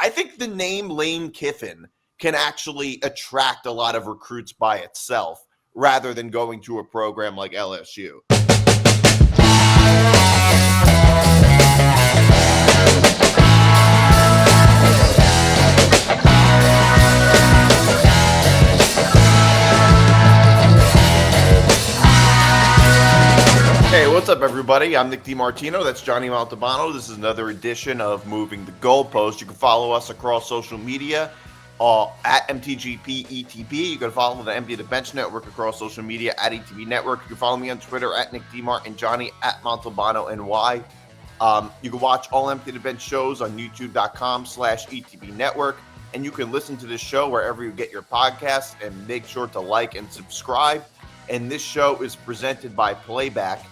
I think the name Lane Kiffin can actually attract a lot of recruits by itself rather than going to a program like LSU. Hey, what's up, everybody? I'm Nick DiMartino. That's Johnny Montalbano. This is another edition of Moving the Goalpost. You can follow us across social media at MTGPETB. You can follow the Empty the Bench Network across social media at ETB Network. You can follow me on Twitter at Nick DiMart and Johnny at Montalbano NY. You can watch all Empty the Bench shows on YouTube.com/ETB Network. And you can listen to this show wherever you get your podcasts, and make sure to like and subscribe. And this show is presented by Playback.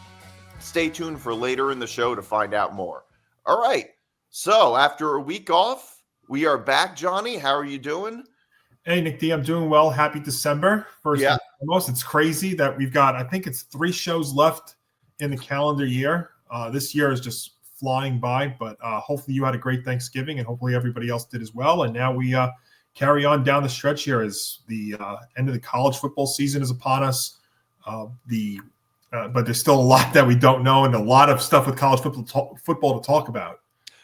Stay tuned for later in the show to find out more. All right. So after a week off, we are back. Johnny, how are you doing? Hey, Nick D, I'm doing well. Happy December. First and foremost, it's crazy that we've got, I think it's 3 shows left in the calendar year. This year is just flying by, but hopefully you had a great Thanksgiving, and hopefully everybody else did as well. And now we carry on down the stretch here as the end of the college football season is upon us. But there's still a lot that we don't know, and a lot of stuff with college football to talk about.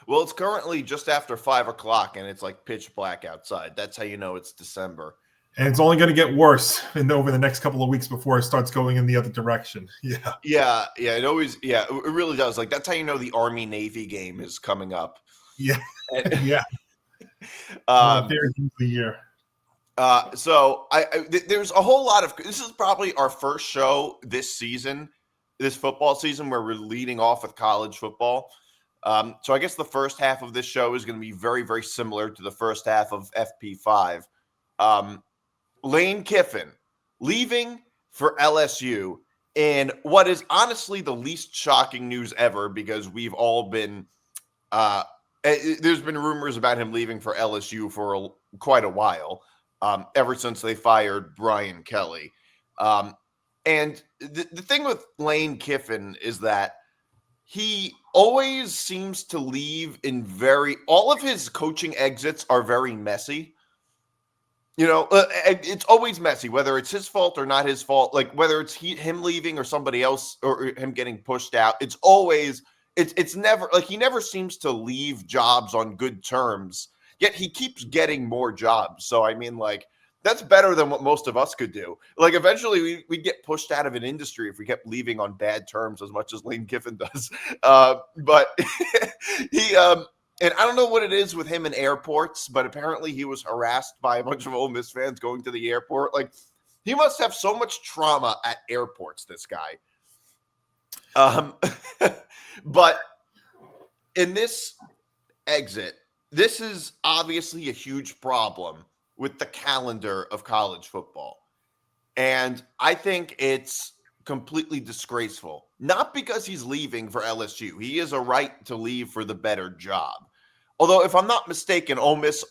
Well, it's currently just after 5 o'clock, and it's like pitch black outside. That's how you know it's December. And it's only going to get worse over the next couple of weeks before it starts going in the other direction. Yeah. It really does. Like, that's how you know the Army-Navy game is coming up. Yeah. Yeah. Very deep the year. So there's a whole lot of, this is probably our first show this season, this football season, where we're leading off with college football. So I guess the first half of this show is going to be very, very similar to the first half of FP5. Lane Kiffin leaving for LSU, and what is honestly the least shocking news ever, because we've all been, there's been rumors about him leaving for LSU for quite a while. Ever since they fired Brian Kelly. And the thing with Lane Kiffin is that he always seems to leave in all of his coaching exits are very messy. You know, it's always messy, whether it's his fault or not his fault, like whether it's him leaving or somebody else or him getting pushed out. It's always, it's never, like, he never seems to leave jobs on good terms. Yet he keeps getting more jobs. So, I mean, like, that's better than what most of us could do. Like, eventually we'd get pushed out of an industry if we kept leaving on bad terms as much as Lane Kiffin does. But he, and I don't know what it is with him in airports, but apparently he was harassed by a bunch of Ole Miss fans going to the airport. Like, he must have so much trauma at airports, this guy. But in this exit, this is obviously a huge problem with the calendar of college football. And I think it's completely disgraceful. Not because he's leaving for LSU. He has a right to leave for the better job. Although, if I'm not mistaken, Ole Miss,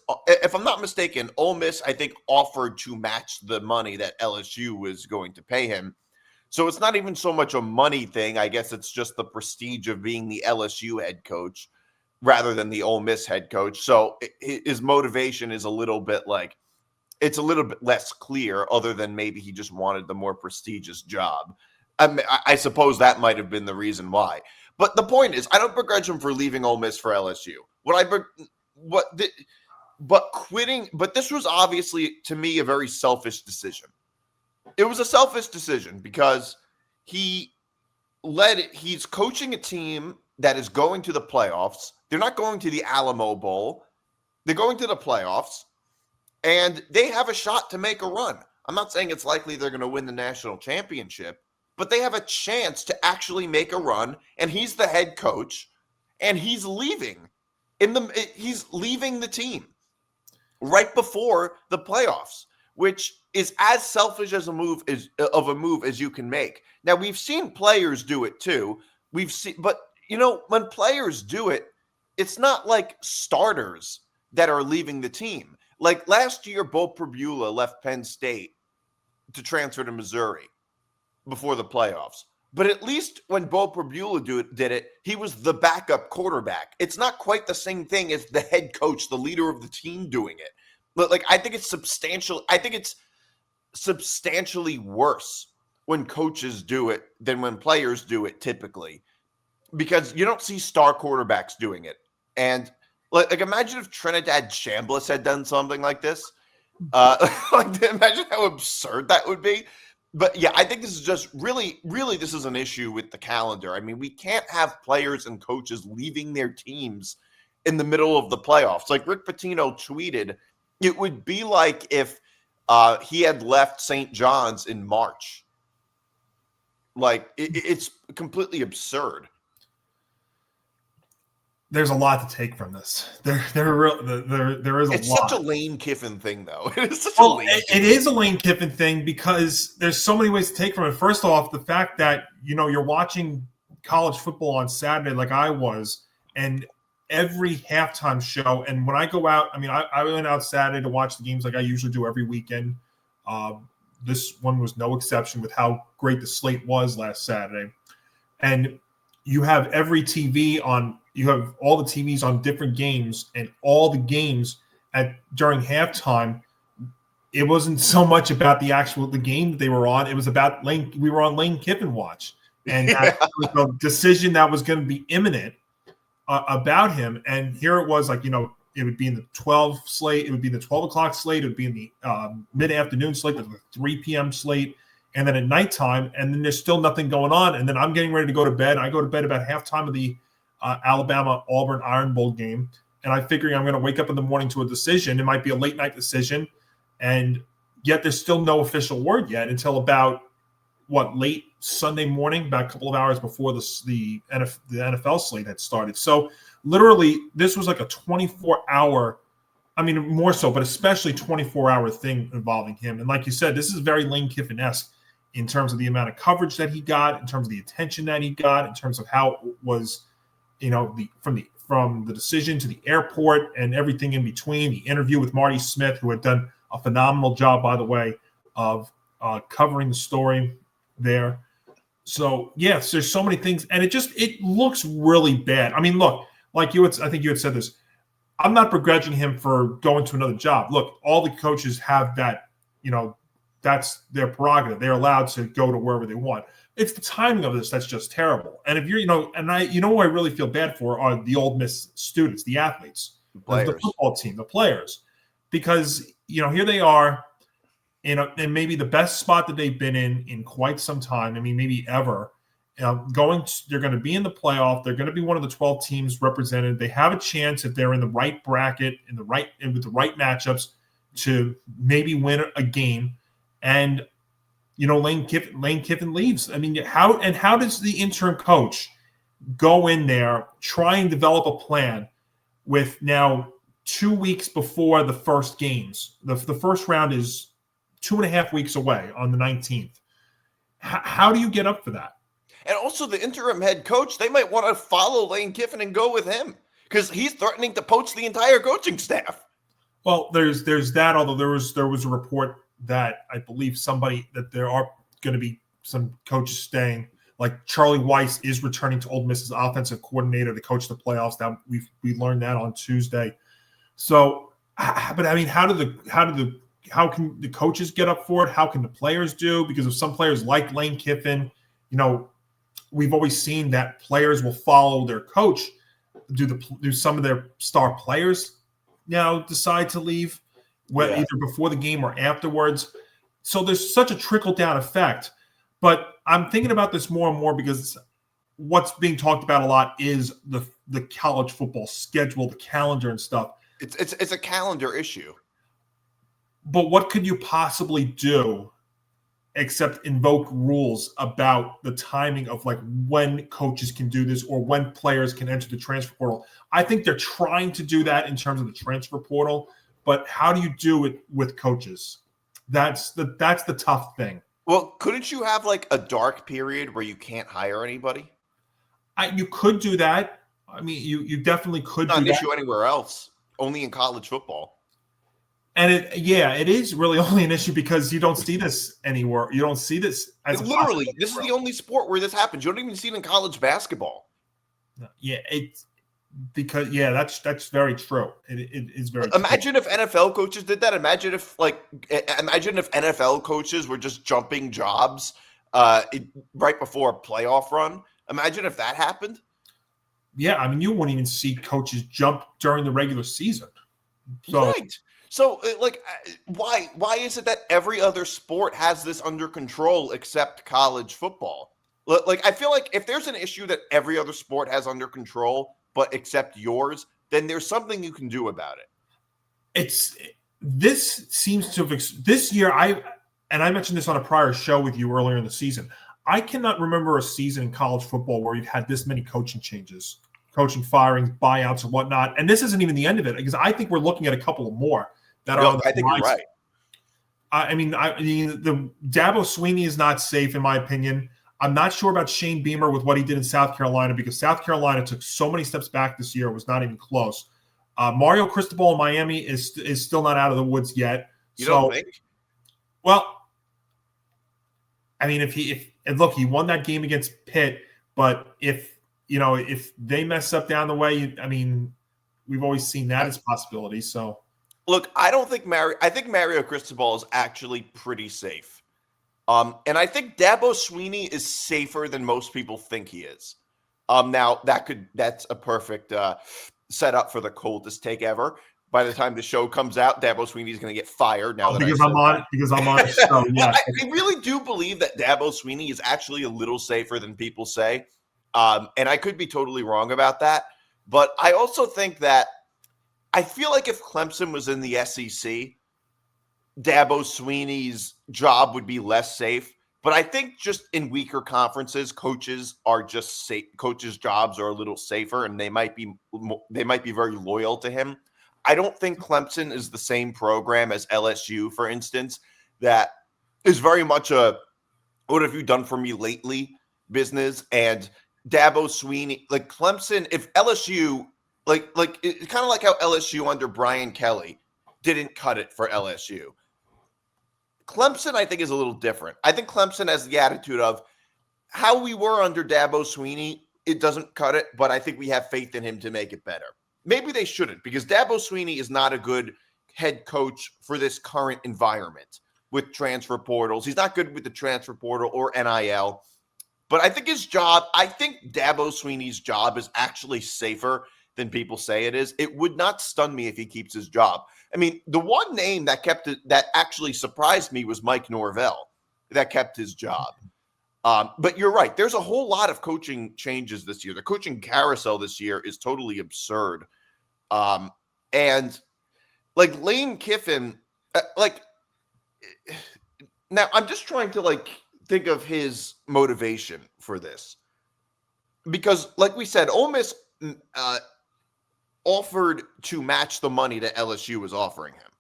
I think, offered to match the money that LSU was going to pay him. So it's not even so much a money thing. I guess it's just the prestige of being the LSU head coach rather than the Ole Miss head coach. So his motivation is a little bit it's a little bit less clear, other than maybe he just wanted the more prestigious job. I suppose that might have been the reason why. But the point is, I don't begrudge him for leaving Ole Miss for LSU. But this was obviously, to me, a very selfish decision. It was a selfish decision because he's coaching a team that is going to the playoffs. They're not going to the Alamo Bowl. They're going to the playoffs, and they have a shot to make a run. I'm not saying it's likely they're going to win the national championship, but they have a chance to actually make a run, and he's the head coach, and he's leaving. He's leaving the team right before the playoffs, which is as selfish as a move as you can make. Now, we've seen players do it too. But you know, when players do it, it's not like starters that are leaving the team. Like last year, Bo Pribula left Penn State to transfer to Missouri before the playoffs. But at least when Bo Prabula did it, he was the backup quarterback. It's not quite the same thing as the head coach, the leader of the team doing it. But like, I think it's substantially worse when coaches do it than when players do it typically, because you don't see star quarterbacks doing it. And like imagine if Trinidad Chambliss had done something like this. Like, imagine how absurd that would be. But yeah, I think this is just really, this is an issue with the calendar. I mean, we can't have players and coaches leaving their teams in the middle of the playoffs. Like Rick Pitino tweeted, it would be like if he had left St. John's in March. Like, it's completely absurd. There's a lot to take from this. There is a lot. It's such a Lane Kiffin thing, though. It is a Lane Kiffin thing because there's so many ways to take from it. First off, the fact that you're watching college football on Saturday, like I was, and every halftime show. And when I go out, I mean, I went out Saturday to watch the games like I usually do every weekend. This one was no exception with how great the slate was last Saturday. And you have every TV on. You have all the TVs on different games, and all the games during halftime. It wasn't so much about the game that they were on. It was about Lane. We were on Lane Kiffin watch, and that was a decision that was going to be imminent about him. And here it was, like it would be in the 12 slate. It would be in the 12 o'clock slate. It would be in the mid-afternoon slate, the 3 p.m. slate, and then at nighttime. And then there's still nothing going on. And then I'm getting ready to go to bed. I go to bed about halftime of the Alabama-Auburn Iron Bowl game, and I'm figuring I'm going to wake up in the morning to a decision. It might be a late-night decision, and yet there's still no official word yet until about, late Sunday morning, about a couple of hours before the NFL slate had started. So literally, this was like a 24-hour, I mean, more so, but especially 24-hour thing involving him. And like you said, this is very Lane Kiffin-esque in terms of the amount of coverage that he got, in terms of the attention that he got, in terms of how it was – from the decision to the airport and everything in between, the interview with Marty Smith, who had done a phenomenal job, by the way, of covering the story there. So yes, there's so many things, and it looks really bad. I mean, look, I think you had said this. I'm not begrudging him for going to another job. Look, all the coaches have that, that's their prerogative. They're allowed to go to wherever they want. It's the timing of this that's just terrible. And if you're, who I really feel bad for are the Ole Miss students, the athletes, the football team, the players, because here they are, in maybe the best spot that they've been in quite some time. I mean, maybe ever. They're going to be in the playoff. They're going to be one of the 12 teams represented. They have a chance if they're in the right bracket, with the right matchups, to maybe win a game. And Lane Kiffin leaves. I mean, how does the interim coach go in there, try and develop a plan with now 2 weeks before the first games? The first round is 2.5 weeks away on the 19th. How do you get up for that? And also the interim head coach, they might want to follow Lane Kiffin and go with him because he's threatening to poach the entire coaching staff. Well, there's that, although there was a report that I believe that there are going to be some coaches staying. Like Charlie Weiss is returning to Ole Miss's offensive coordinator to coach the playoffs. Now we learned that on Tuesday. So, but I mean, how can the coaches get up for it? How can the players do? Because of some players like Lane Kiffin, we've always seen that players will follow their coach. Do some of their star players now decide to leave? Either before the game or afterwards. So there's such a trickle-down effect. But I'm thinking about this more and more because what's being talked about a lot is the college football schedule, the calendar and stuff. It's a calendar issue. But what could you possibly do except invoke rules about the timing of when coaches can do this or when players can enter the transfer portal? I think they're trying to do that in terms of the transfer portal. But how do you do it with coaches? That's the tough thing. Well, couldn't you have a dark period where you can't hire anybody? You could do that. I mean, you definitely could. Not an issue anywhere else. Only in college football. And it is really only an issue because you don't see this anywhere. You don't see this as Literally, this is the only sport where this happens. You don't even see it in college basketball. Yeah, it's because that's very true. It is very. Imagine true. if NFL coaches did that. Imagine if NFL coaches were just jumping jobs right before a playoff run. Imagine if that happened. Yeah, I mean, you wouldn't even see coaches jump during the regular season. So, right. So, why is it that every other sport has this under control except college football? Like, I feel like if there's an issue that every other sport has under control, but except yours, then there's something you can do about it. This seems to have this year. I mentioned this on a prior show with you earlier in the season. I cannot remember a season in college football where you've had this many coaching changes, coaching firings, buyouts, and whatnot. And this isn't even the end of it because I think we're looking at a couple of more that are. I think you're right. I mean, the Dabo Swinney is not safe in my opinion. I'm not sure about Shane Beamer with what he did in South Carolina because South Carolina took so many steps back this year; it was not even close. Mario Cristobal in Miami is still not out of the woods yet. You don't think? Well, I mean, if he won that game against Pitt, but if they mess up down the way, I mean, we've always seen that as a possibility. So, look, I think Mario Cristobal is actually pretty safe. And I think Dabo Swinney is safer than most people think he is. Now that's a perfect setup for the coldest take ever. By the time the show comes out, Dabo Swinney is going to get fired. Now because I'm on a show. Yeah, I really do believe that Dabo Swinney is actually a little safer than people say, and I could be totally wrong about that. But I also think that I feel like if Clemson was in the SEC, Dabo Swinney's job would be less safe. But I think just in weaker conferences, coaches are just safe. Coaches' jobs are a little safer, and they might be very loyal to him. I don't think Clemson is the same program as LSU, for instance, that is very much a "what have you done for me lately" business. And Dabo Swinney, like Clemson, if LSU, like it's kind of like how LSU under Brian Kelly didn't cut it for LSU. Clemson, I think, is a little different. I think Clemson has the attitude of how we were under Dabo Swinney. It doesn't cut it, but I think we have faith in him to make it better. Maybe they shouldn't, because Dabo Swinney is not a good head coach for this current environment with transfer portals. He's not good with the transfer portal or NIL. But I think Dabo Swinney's job is actually safer than people say it is. It would not stun me if he keeps his job. I mean, the one name that actually surprised me was Mike Norvell, that kept his job. But you're right. There's a whole lot of coaching changes this year. The coaching carousel this year is totally absurd. And like Lane Kiffin, now I'm just trying to think of his motivation for this. Because like we said, Ole Miss offered to match the money that LSU was offering him.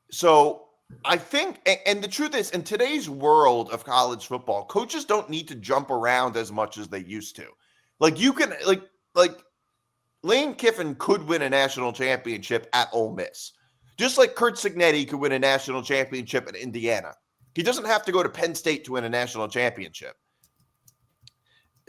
So I think, and the truth is, in today's world of college football, coaches don't need to jump around as much as they used to. Like you can, like Lane Kiffin could win a national championship at Ole Miss, just like Curt Cignetti could win a national championship at Indiana. He doesn't have to go to Penn State to win a national championship.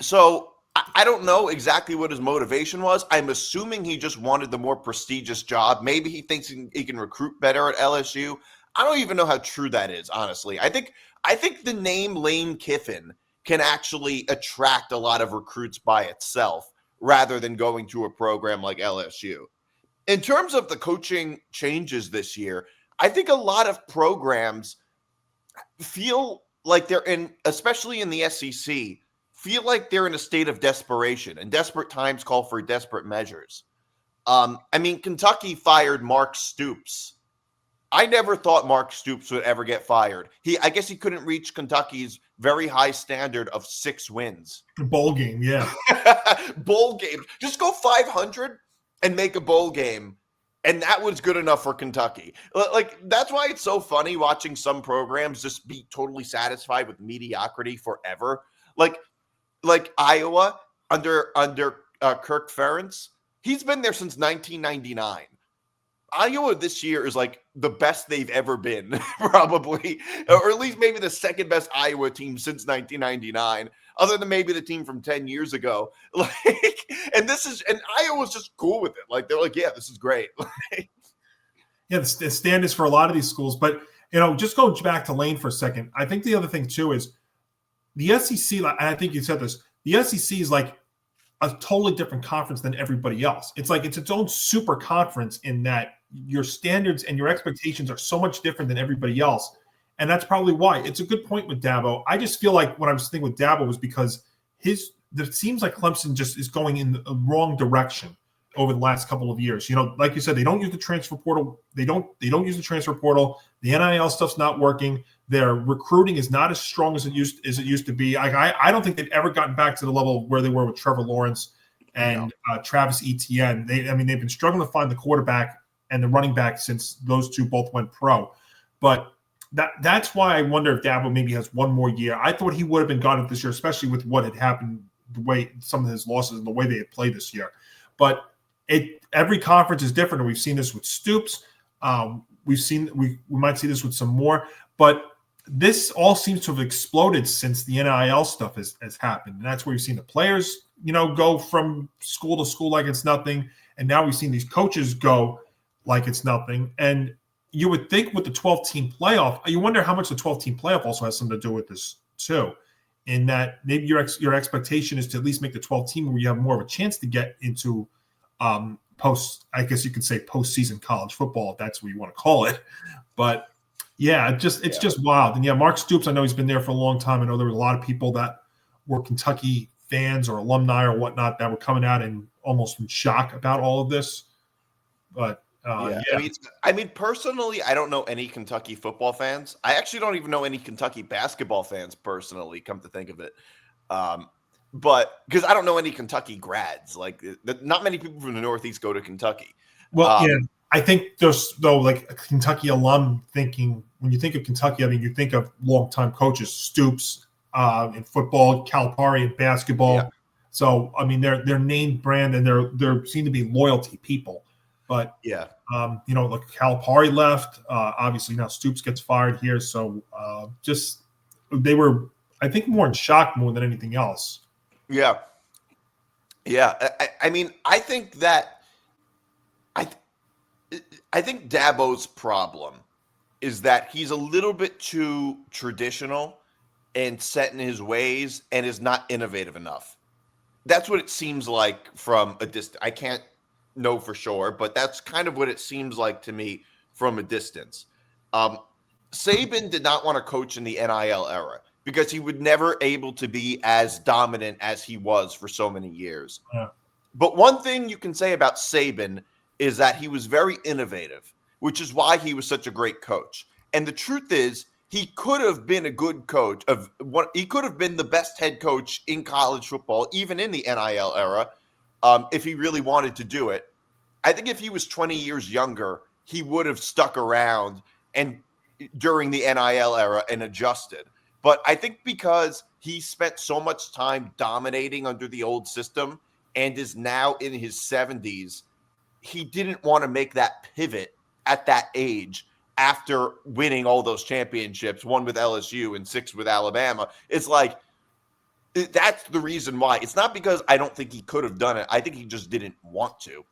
So I don't know exactly what his motivation was. I'm assuming he just wanted the more prestigious job. Maybe he thinks he can recruit better at LSU. I don't even know how true that is, honestly. I think the name Lane Kiffin can actually attract a lot of recruits by itself rather than going to a program like LSU. In terms of the coaching changes this year, I think a lot of programs feel like they're in, especially in the SEC, feel like they're in a state of desperation, and desperate times call for desperate measures. I mean, Kentucky fired Mark Stoops. I never thought Mark Stoops would ever get fired. I guess he couldn't reach Kentucky's very high standard of 6 wins. Bowl game, yeah. Bowl game. Just go 500 and make a bowl game. And that was good enough for Kentucky. Like, that's why it's so funny watching some programs just be totally satisfied with mediocrity forever. Like Iowa under Kirk Ferentz. He's been there since 1999. Iowa this year is like the best they've ever been, probably, or at least maybe the second best Iowa team since 1999, other than maybe the team from 10 years ago. And Iowa's just cool with it. Like, they're like, yeah, this is great. Yeah, the standards for a lot of these schools. But, just going back to Lane for a second, I think the other thing, too, is the SEC, and I think you said this, the SEC is like a totally different conference than everybody else. It's like it's its own super conference in that your standards and your expectations are so much different than everybody else. And that's probably why. It's a good point with Dabo. I just feel like what I was thinking with Dabo was because it seems like Clemson just is going in the wrong direction over the last couple of years. Like you said, they don't use the transfer portal. They don't use the transfer portal. The NIL stuff's not working. Their recruiting is not as strong as it used to be. I don't think they've ever gotten back to the level where they were with Trevor Lawrence and Travis Etienne. They've been struggling to find the quarterback and the running back since those two both went pro. But that's why I wonder if Dabo maybe has one more year. I thought he would have been gone this year, especially with what had happened, the way some of his losses and the way they had played this year. But every conference is different, and we've seen this with Stoops. We might see this with some more, but this all seems to have exploded since the NIL stuff has happened. And that's where you've seen the players, go from school to school like it's nothing. And now we've seen these coaches go like it's nothing. And you would think with the 12-team playoff, you wonder how much the 12-team playoff also has something to do with this too. In that maybe your expectation is to at least make the 12-team where you have more of a chance to get into I guess you could say postseason college football, if that's what you want to call it. But yeah, it's just wild. And yeah, Mark Stoops, I know he's been there for a long time. I know there were a lot of people that were Kentucky fans or alumni or whatnot that were coming out and almost in shock about all of this. But yeah. I mean, personally, I don't know any Kentucky football fans. I actually don't even know any Kentucky basketball fans personally, come to think of it. But because I don't know any Kentucky grads, like not many people from the Northeast go to Kentucky. Well, yeah, I think there's though like a Kentucky alum thinking when you think of Kentucky, I mean you think of longtime coaches, Stoops in football, Calipari in basketball. Yeah. So I mean they're name brand and they're seem to be loyalty people. But yeah, look, Calipari left. Obviously now Stoops gets fired here, so they were I think more in shock more than anything else. Yeah. I mean, I think that I think Dabo's problem is that he's a little bit too traditional and set in his ways and is not innovative enough. That's what it seems like from a distance. I can't know for sure, but that's kind of what it seems like to me from a distance. Saban did not want to coach in the NIL era, because he would never able to be as dominant as he was for so many years. Yeah. But one thing you can say about Saban is that he was very innovative, which is why he was such a great coach. And the truth is, he could have been a good coach. He could have been the best head coach in college football, even in the NIL era, if he really wanted to do it. I think if he was 20 years younger, he would have stuck around and during the NIL era and adjusted. But I think because he spent so much time dominating under the old system and is now in his 70s, he didn't want to make that pivot at that age after winning all those championships, 1 with LSU and 6 with Alabama. It's like, that's the reason why. It's not because I don't think he could have done it. I think he just didn't want to.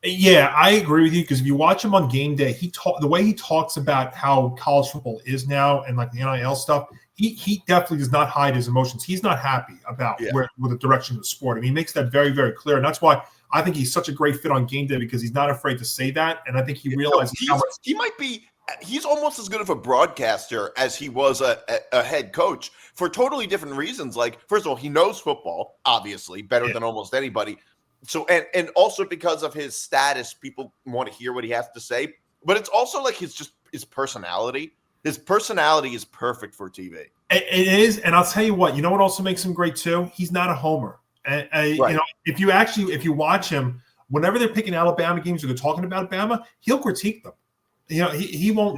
Yeah, I agree with you, because if you watch him on game day, the way he talks about how college football is now and like the NIL stuff, he definitely does not hide his emotions. He's not happy about where the direction of the sport. I mean, he makes that very, very clear. And that's why I think he's such a great fit on game day, because he's not afraid to say that. And I think he realizes he's almost as good of a broadcaster as he was a head coach for totally different reasons. Like, first of all, he knows football, obviously, better than almost anybody. So, and also because of his status, people want to hear what he has to say. But it's also like his personality. His personality is perfect for TV. It is, and I'll tell you what. You know what also makes him great too? He's not a homer. Right. You know, if you watch him, whenever they're picking Alabama games or they're talking about Alabama, he'll critique them. You know, he won't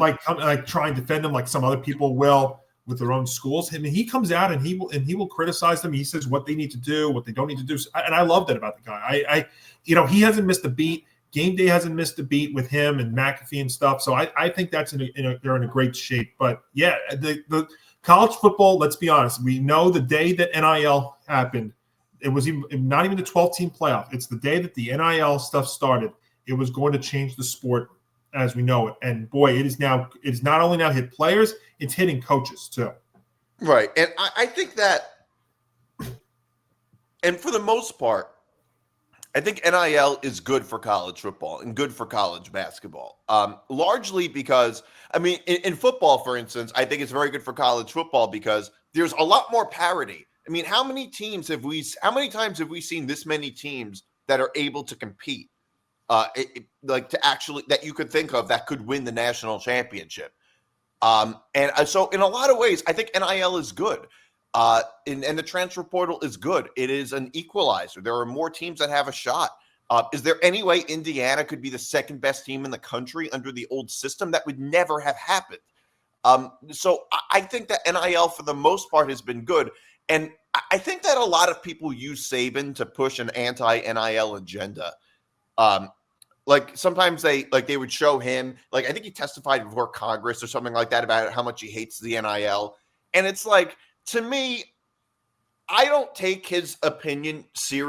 try and defend them like some other people will with their own schools. I mean, he comes out and he will criticize them. He says what they need to do, what they don't need to do. And I love that about the guy. He hasn't missed a beat. Game day hasn't missed a beat with him and McAfee and stuff. So I think that's they're in a great shape. But yeah, the college football, let's be honest, we know the day that NIL happened, it was not even the 12-team playoff. It's the day that the NIL stuff started. It was going to change the sport as we know it. And boy, it's not only now hit players, it's hitting coaches too. Right. And I think that, and for the most part, I think NIL is good for college football and good for college basketball. Largely because, I mean, in football, for instance, I think it's very good for college football because there's a lot more parity. I mean, how many times have we seen this many teams that are able to compete, that you could think of that could win the national championship? So in a lot of ways, I think NIL is good. And the transfer portal is good. It is an equalizer. There are more teams that have a shot. Is there any way Indiana could be the second best team in the country under the old system? That would never have happened. So I think that NIL for the most part has been good. And I think that a lot of people use Saban to push an anti-NIL agenda. Like sometimes they would show him, like I think he testified before Congress or something like that about how much he hates the NIL. And it's like, to me, I don't take his opinion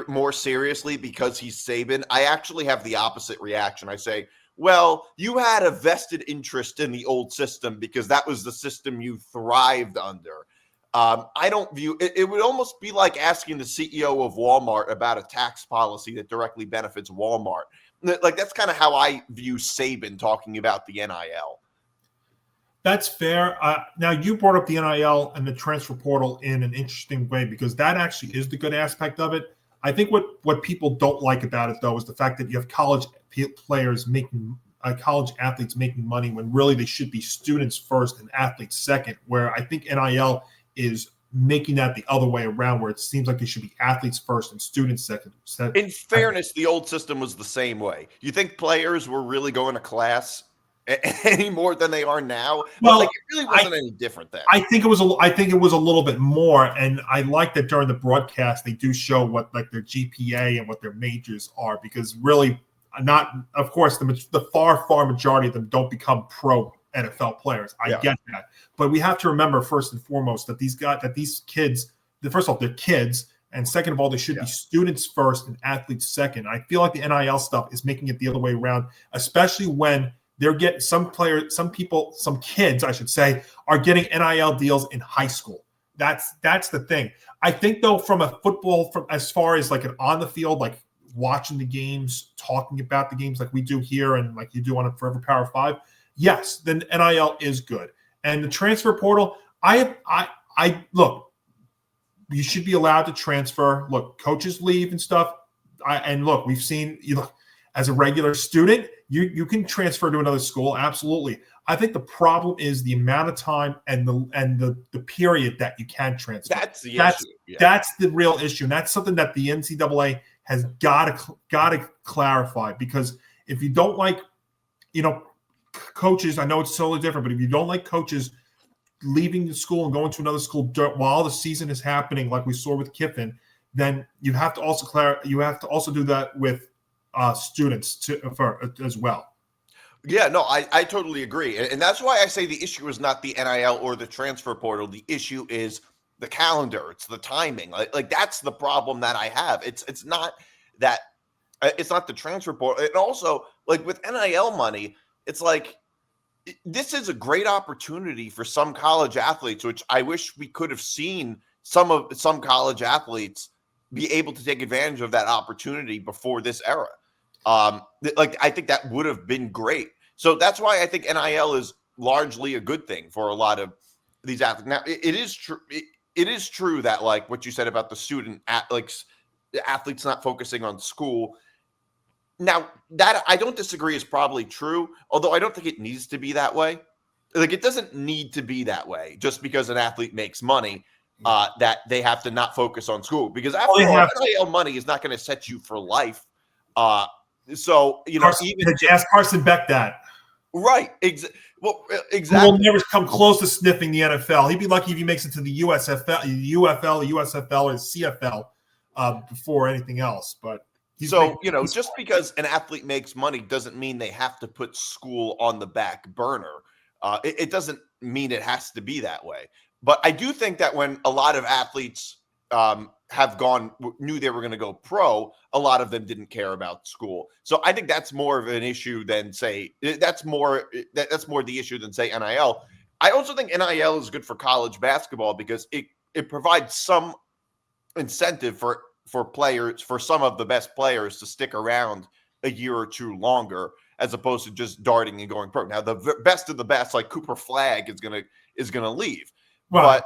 more seriously because he's Saban. I actually have the opposite reaction. I say, well, you had a vested interest in the old system because that was the system you thrived under. I don't view it. It would almost be like asking the CEO of Walmart about a tax policy that directly benefits Walmart. Like, that's kind of how I view Saban talking about the NIL. That's fair. Now, you brought up the NIL and the transfer portal in an interesting way because that actually is the good aspect of it. I think what people don't like about it, though, is the fact that you have college athletes making money when really they should be students first and athletes second, where I think NIL is making that the other way around, where it seems like it should be athletes first and students second. In fairness, the old system was the same way. You think players were really going to class any more than they are now? Well, it really wasn't any different then. I think it was a little bit more, and I like that during the broadcast they do show what like their GPA and what their majors are, because really, of course, the far majority of them don't become pro NFL players. I get that, but we have to remember first and foremost that these kids, first of all, they're kids. And second of all, they should be students first and athletes second. I feel like the NIL stuff is making it the other way around, especially when they're getting some kids, I should say, are getting NIL deals in high school. That's the thing. I think, though, from as far as like an on the field, like watching the games, talking about the games like we do here and like you do on a Forever Power 5, yes, then NIL is good. And the transfer portal, I look, you should be allowed to transfer. Look, coaches leave and stuff. And look, we've seen, as a regular student, you can transfer to another school. Absolutely. I think the problem is the amount of time and the period that you can transfer. That's the issue. Yeah. That's the real issue. And that's something that the NCAA has got to clarify, because if you don't like, coaches, I know it's totally different, but if you don't like coaches leaving the school and going to another school while the season is happening, like we saw with Kiffin, then you have to also do that with students as well. Yeah, no, I totally agree. And that's why I say the issue is not the NIL or the transfer portal. The issue is the calendar. It's the timing. Like that's the problem that I have. It's not the transfer portal. And also, like with NIL money, it's like, this is a great opportunity for some college athletes, which I wish we could have seen some college athletes be able to take advantage of that opportunity before this era. I think that would have been great. So that's why I think NIL is largely a good thing for a lot of these athletes. Now, it is true. It is true that, like what you said about the athletes not focusing on school. Now, that I don't disagree is probably true, although I don't think it needs to be that way. Like, it doesn't need to be that way just because an athlete makes money, that they have to not focus on school. Because after all, NIL money is not going to set you for life. So, ask Carson Beck that. Right. Exactly. He will never come close to sniffing the NFL. He'd be lucky if he makes it to the USFL, UFL, USFL, or CFL before anything else. But So, just because an athlete makes money doesn't mean they have to put school on the back burner. It doesn't mean it has to be that way. But I do think that when a lot of athletes knew they were going to go pro, a lot of them didn't care about school. So I think that's more of an issue than that's more the issue than say NIL. I also think NIL is good for college basketball because it provides some incentive for players, for some of the best players to stick around a year or two longer, as opposed to just darting and going pro. Now, the best of the best, like Cooper Flagg, is gonna leave, right.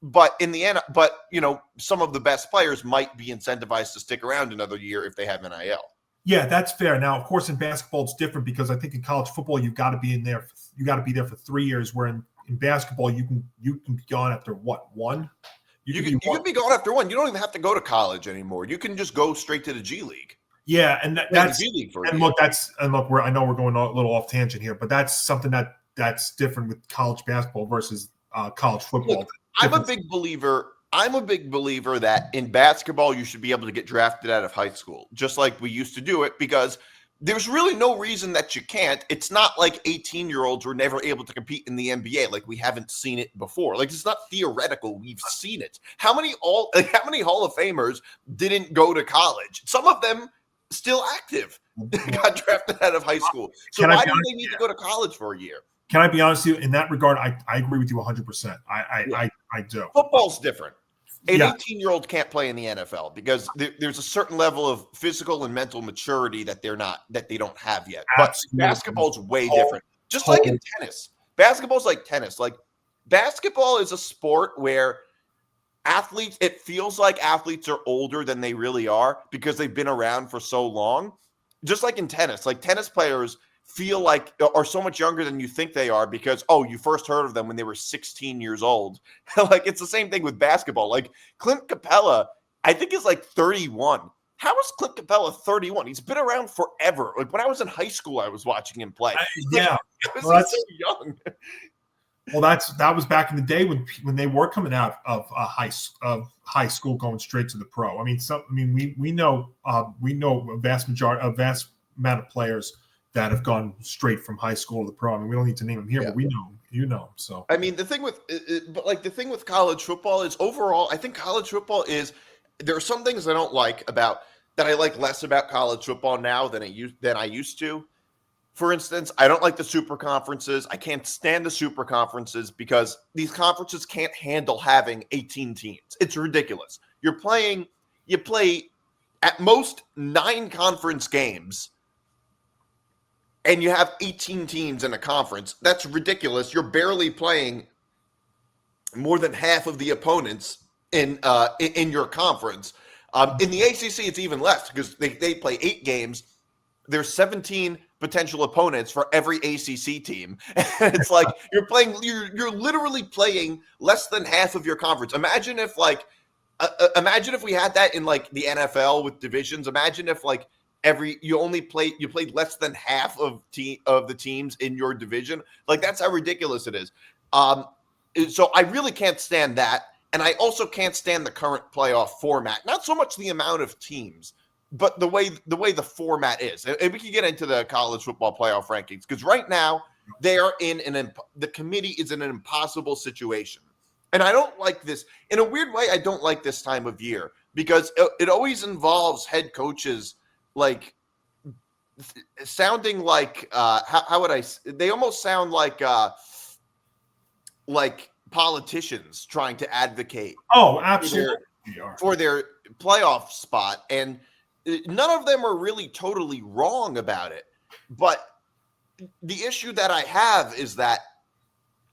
But in the end, some of the best players might be incentivized to stick around another year if they have NIL. Yeah, that's fair. Now, of course, in basketball, it's different because I think in college football, you've got to be in there. You got to be there for 3 years. Where in basketball, you can be gone after what, one? You can be gone after one. You don't even have to go to college anymore. You can just go straight to the G League. Yeah, and that's G League for and look, I know we're going a little off tangent here, but that's something that's different with college basketball versus college football. Look, I'm a big believer that in basketball you should be able to get drafted out of high school, just like we used to do it, because there's really no reason that you can't. It's not like 18-year-olds were never able to compete in the NBA. Like, we haven't seen it before. Like, it's not theoretical. We've seen it. How many Hall of Famers didn't go to college? Some of them still active got drafted out of high school. So why do they need to go to college for a year? Can I be honest with you? In that regard, I agree with you 100%. I do. Football's different. An 18-year-old can't play in the NFL because there's a certain level of physical and mental maturity that they don't have yet. Absolutely. But basketball's way different. Just like in tennis. Basketball's like tennis. Like, basketball is a sport where it feels like athletes are older than they really are because they've been around for so long. Just like in tennis. Like, tennis players feel like are so much younger than you think they are because, you first heard of them when they were 16 years old. Like, it's the same thing with basketball. Like, Clint Capella, I think, is like 31. How is Clint Capella 31? He's been around forever. Like, when I was in high school, I was watching him play. He's so young. Well, that was back in the day when they were coming out of high school going straight to the pro. I mean, we know a vast amount of players that have gone straight from high school to the pro. I mean, we don't need to name them here, but we know. So I mean, the thing with college football is, overall, I think college football there are some things I don't like about that. I like less about college football now than I used to. For instance, I don't like the super conferences. I can't stand the super conferences because these conferences can't handle having 18 teams. It's ridiculous. You play at most 9 conference games, and you have 18 teams in a conference. That's ridiculous. You're barely playing more than half of the opponents in your conference. In the ACC, it's even less because they play 8 games. There's 17 potential opponents for every ACC team. It's like you're literally playing less than half of your conference. Imagine if we had that in like the NFL with divisions. Imagine if like you played less than half of the teams in your division. Like, that's how ridiculous it is. So I really can't stand that. And I also can't stand the current playoff format. Not so much the amount of teams, but the way the format is. And we can get into the college football playoff rankings, because right now they are the committee is in an impossible situation. And I don't like this. In a weird way, I don't like this time of year because it always involves head coaches like sounding like how would I? They almost sound like politicians trying to advocate. Oh, absolutely, for their playoff spot, and none of them are really totally wrong about it. But the issue that I have is that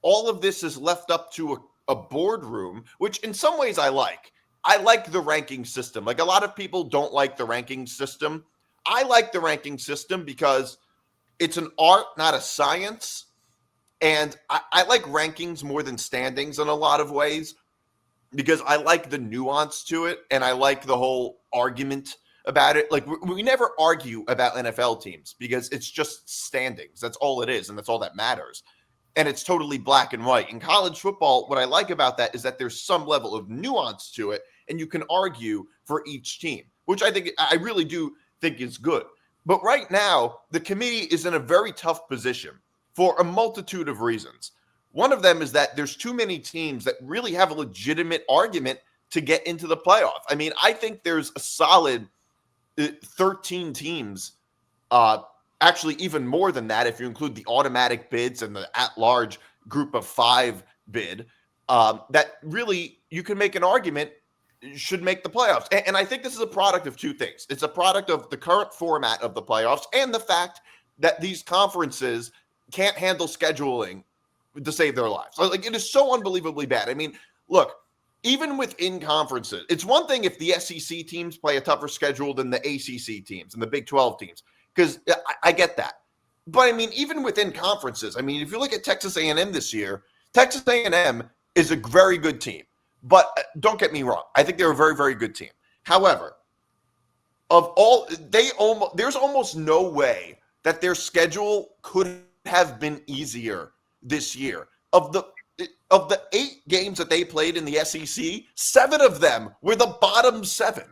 all of this is left up to a boardroom, which in some ways I like. I like the ranking system. Like, a lot of people don't like the ranking system. I like the ranking system because it's an art, not a science. And I like rankings more than standings in a lot of ways because I like the nuance to it, and I like the whole argument about it. Like, we never argue about NFL teams because it's just standings. That's all it is, and that's all that matters. And it's totally black and white. In college football, what I like about that is that there's some level of nuance to it, and you can argue for each team, which I think I really do. think is good. But right now, the committee is in a very tough position for a multitude of reasons. One of them is that there's too many teams that really have a legitimate argument to get into the playoff. I mean, I think there's a solid 13 teams, actually even more than that if you include the automatic bids and the at-large group of 5 bid, that really you can make an argument should make the playoffs. And I think this is a product of two things. It's a product of the current format of the playoffs and the fact that these conferences can't handle scheduling to save their lives. Like, it is so unbelievably bad. I mean, look, even within conferences, it's one thing if the SEC teams play a tougher schedule than the ACC teams and the Big 12 teams, because I get that. But I mean, even within conferences, I mean, if you look at Texas A&M this year, Texas A&M is a very good team. But don't get me wrong, I think they're a very, very good team. However, there's almost no way that their schedule could have been easier this year. Of the 8 games that they played in the SEC, 7 of them were the bottom 7.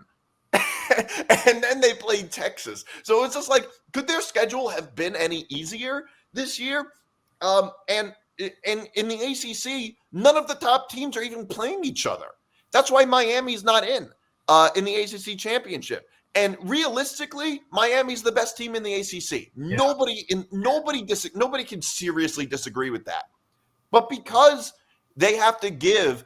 And then they played Texas. So it's just like, could their schedule have been any easier this year? And in the ACC, none of the top teams are even playing each other. That's why Miami's not in the ACC championship. And realistically, Miami's the best team in the ACC. Yeah. Nobody can seriously disagree with that. But because they have to give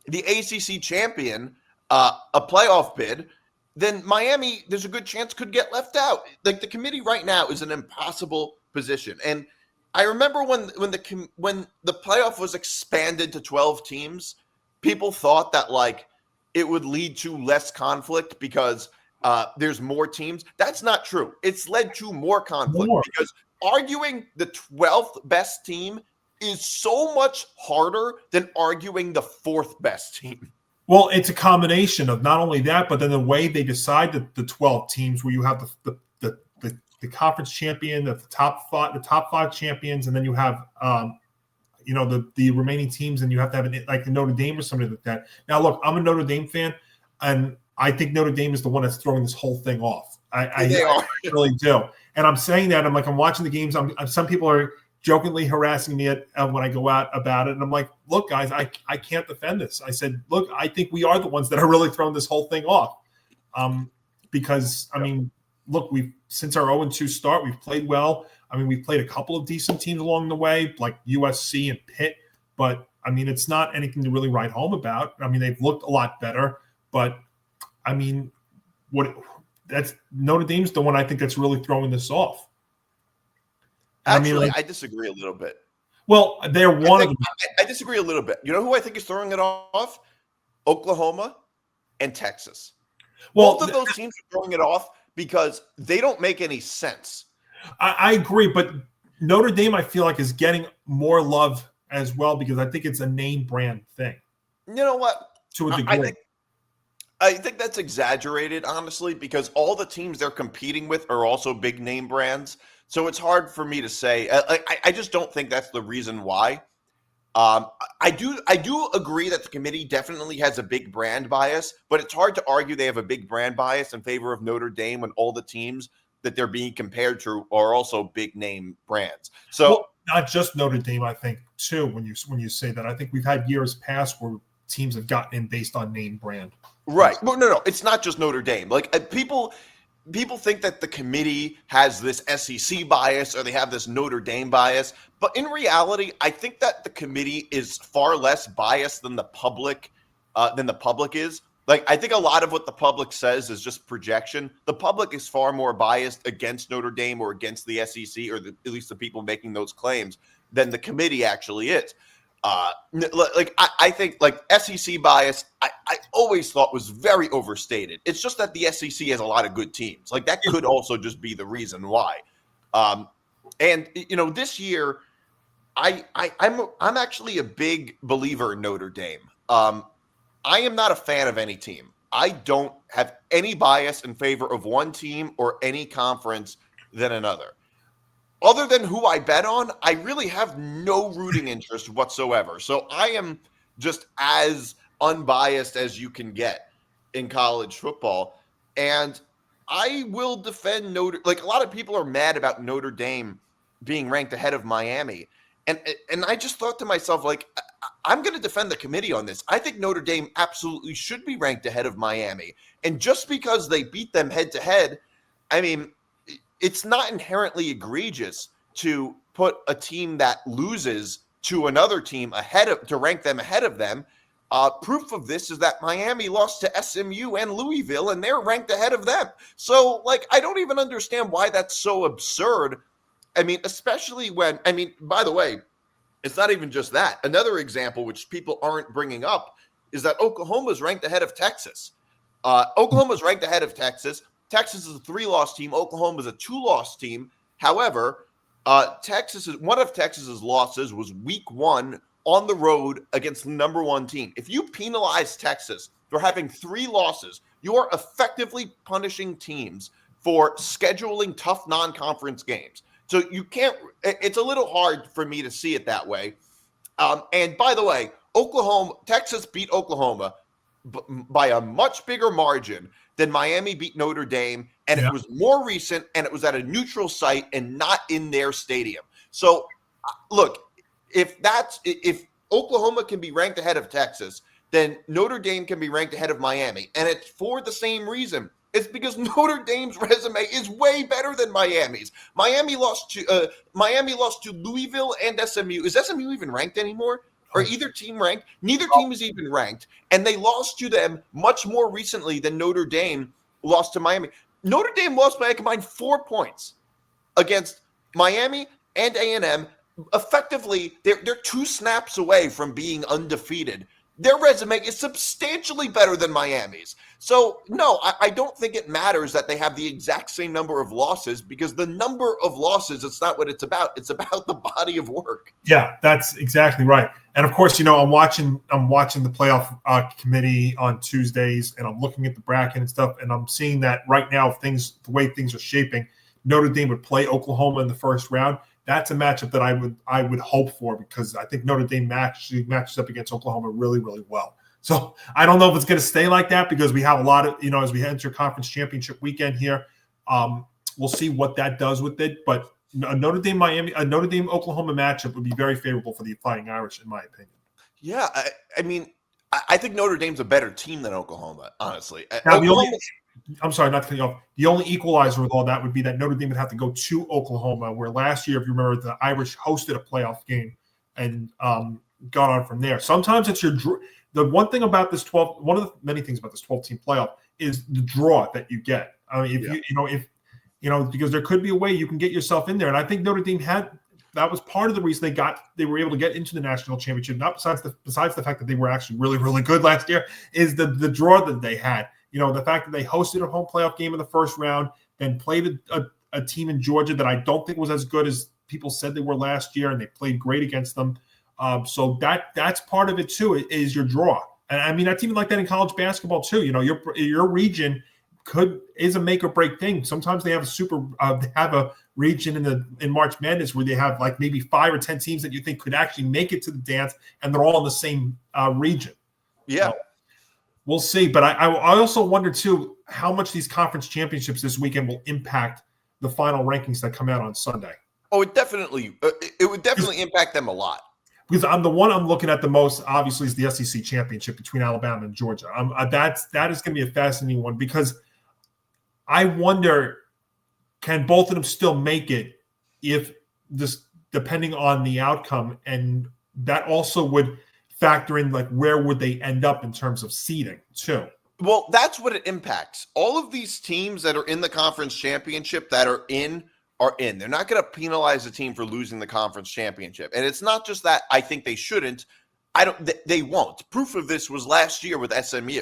the ACC champion a playoff bid, then Miami, there's a good chance, could get left out. Like, the committee right now is an impossible position. And I remember when the playoff was expanded to 12 teams, people thought that, like, it would lead to less conflict because there's more teams. That's not true. It's led to more conflict because arguing the 12th best team is so much harder than arguing the 4th best team. Well, it's a combination of not only that, but then the way they decide the 12 teams, where you have the conference champion, the top 5 champions, and then you have the remaining teams, and you have to have like the Notre Dame or something like that. Now, look, I'm a Notre Dame fan, and I think Notre Dame is the one that's throwing this whole thing off. I really do, and I'm saying that I'm watching the games. Some people are jokingly harassing me when I go out about it, and I'm like, look, guys, I can't defend this. I said, look, I think we are the ones that are really throwing this whole thing off, because I mean, look, since our 0-2 start, we've played well. I mean, we've played a couple of decent teams along the way, like USC and Pitt, but I mean, it's not anything to really write home about. I mean, they've looked a lot better, but I mean, that's Notre Dame's the one I think that's really throwing this off. Actually, I disagree a little bit. Well, they're one of them. I disagree a little bit. You know who I think is throwing it off? Oklahoma and Texas. Well, both of those teams are throwing it off because they don't make any sense. I agree, but Notre Dame, I feel like, is getting more love as well because I think it's a name brand thing. You know what? To a degree. I think that's exaggerated, honestly, because all the teams they're competing with are also big name brands. So it's hard for me to say. I just don't think that's the reason why. I do agree that the committee definitely has a big brand bias, but it's hard to argue they have a big brand bias in favor of Notre Dame when all the teams that they're being compared to are also big name brands. So not just Notre Dame, I think, too, when you say that. I think we've had years past where teams have gotten in based on name brand. Right. Well, no, it's not just Notre Dame. Like, people think that the committee has this SEC bias or they have this Notre Dame bias, but in reality, I think that the committee is far less biased than the public is. Like, I think a lot of what the public says is just projection. The public is far more biased against Notre Dame or against the SEC, or at least the people making those claims, than the committee actually is. I think like SEC bias, I always thought was very overstated. It's just that the SEC has a lot of good teams. Like, that could also just be the reason why. And this year, I'm actually a big believer in Notre Dame. I am not a fan of any team. I don't have any bias in favor of one team or any conference than another. Other than who I bet on, I really have no rooting interest whatsoever. So I am just as unbiased as you can get in college football. And I will defend like a lot of people are mad about Notre Dame being ranked ahead of Miami. And I just thought to myself, like, I'm going to defend the committee on this. I think Notre Dame absolutely should be ranked ahead of Miami. And just because they beat them head to head, I mean, it's not inherently egregious to put a team that loses to another team to rank them ahead of them. Proof of this is that Miami lost to SMU and Louisville, and they're ranked ahead of them. So, like, I don't even understand why that's so absurd. I mean, especially by the way, it's not even just that. Another example, which people aren't bringing up, is that Oklahoma is ranked ahead of Texas. Oklahoma is ranked ahead of Texas. Texas is a 3-loss team. Oklahoma is a 2-loss team. However, one of Texas's losses was week 1 on the road against the number 1 team. If you penalize Texas for having 3 losses, you are effectively punishing teams for scheduling tough non-conference games. So you can't. It's a little hard for me to see it that way. And by the way, Texas beat Oklahoma by a much bigger margin than Miami beat Notre Dame, and it was more recent, and it was at a neutral site and not in their stadium. So, look, if Oklahoma can be ranked ahead of Texas, then Notre Dame can be ranked ahead of Miami, and it's for the same reason. It's because Notre Dame's resume is way better than Miami's. Miami lost to Louisville and SMU. Is SMU even ranked anymore? Or either team ranked? Neither team is even ranked, and they lost to them much more recently than Notre Dame lost to Miami. Notre Dame lost by a combined 4 points against Miami and A&M. Effectively, they're 2 snaps away from being undefeated. Their resume is substantially better than Miami's. So, no, I don't think it matters that they have the exact same number of losses, because the number of losses, it's not what it's about. It's about the body of work. Yeah, that's exactly right. And of course, I'm watching the playoff committee on Tuesdays, and I'm looking at the bracket and stuff, and I'm seeing that right now, the way things are shaping, Notre Dame would play Oklahoma in the first round. That's a matchup that I would hope for, because I think Notre Dame matches up against Oklahoma really, really well. So I don't know if it's going to stay like that, because we have a lot of, as we enter conference championship weekend here, we'll see what that does with it. But a Notre Dame Oklahoma matchup would be very favorable for the Fighting Irish, in my opinion. Yeah, I think Notre Dame's a better team than Oklahoma, honestly. Now, I'm sorry, not to cut you off. The only equalizer with all that would be that Notre Dame would have to go to Oklahoma, where last year, if you remember, the Irish hosted a playoff game and got on from there. Sometimes it's the one thing about this 12, one of the many things about this 12-team playoff is the draw that you get. I mean, because there could be a way you can get yourself in there, and I think Notre Dame that was part of the reason they were able to get into the national championship. Not besides the fact that they were actually really, really good last year, is the draw that they had. The fact that they hosted a home playoff game in the first round, then played a team in Georgia that I don't think was as good as people said they were last year, and they played great against them. So that's part of it too, is your draw. And I mean, that's even like that in college basketball too. Your region is a make or break thing. Sometimes they have a region in March Madness where they have like maybe 5 or 10 teams that you think could actually make it to the dance, and they're all in the same region. Yeah. We'll see. But I also wonder too how much these conference championships this weekend will impact the final rankings that come out on Sunday. Oh, it would definitely impact them a lot. Because the one I'm looking at the most, obviously, is the SEC championship between Alabama and Georgia. That is going to be a fascinating one, because I wonder, can both of them still make it if this, depending on the outcome, and that also would factor in like where would they end up in terms of seeding too. Well, that's what it impacts. All of these teams that are in the conference championship that are in. They're not going to penalize the team for losing the conference championship. And it's not just that I think they shouldn't. They won't. Proof of this was last year with SMU.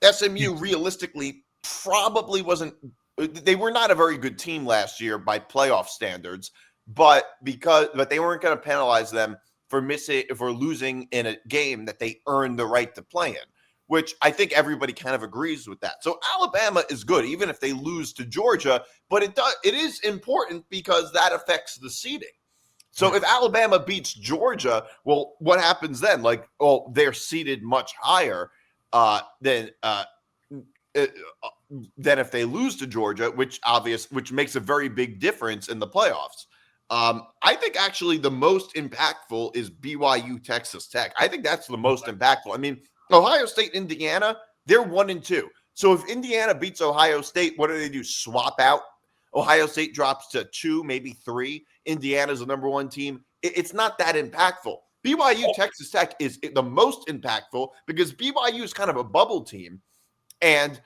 SMU realistically probably wasn't – they were not a very good team last year by playoff standards, but they weren't going to penalize them for losing in a game that they earned the right to play in, which I think everybody kind of agrees with that. So Alabama is good, even if they lose to Georgia, but it is important because that affects the seeding. So if Alabama beats Georgia, well, what happens then? They're seeded much higher than than if they lose to Georgia, which makes a very big difference in the playoffs. I think actually the most impactful is BYU Texas Tech. I think that's the most impactful. I mean, Ohio State, Indiana, they're 1-2. So if Indiana beats Ohio State, what do? Swap out? Ohio State drops to 2, maybe 3. Indiana's the number 1 team. It's not that impactful. BYU Texas Tech is the most impactful because BYU is kind of a bubble team. And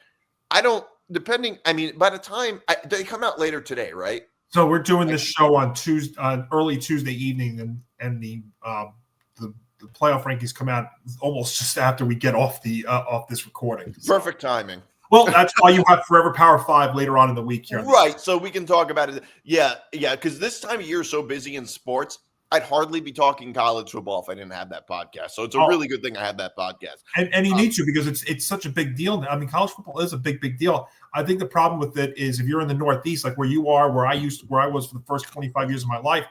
by the time they come out later today, right? So we're doing this show on early Tuesday evening, and the playoff rankings come out almost just after we get off this recording. Perfect timing. Well, that's why you have Forever Power 5 later on in the week here. Right, so we can talk about it. Yeah, because this time of year is so busy in sports. I'd hardly be talking college football if I didn't have that podcast. So it's a really good thing I have that podcast. And you need to, because it's such a big deal. I mean, college football is a big deal. I think the problem with it is if you're in the Northeast, like where you are, where I was for the first 25 years of my life,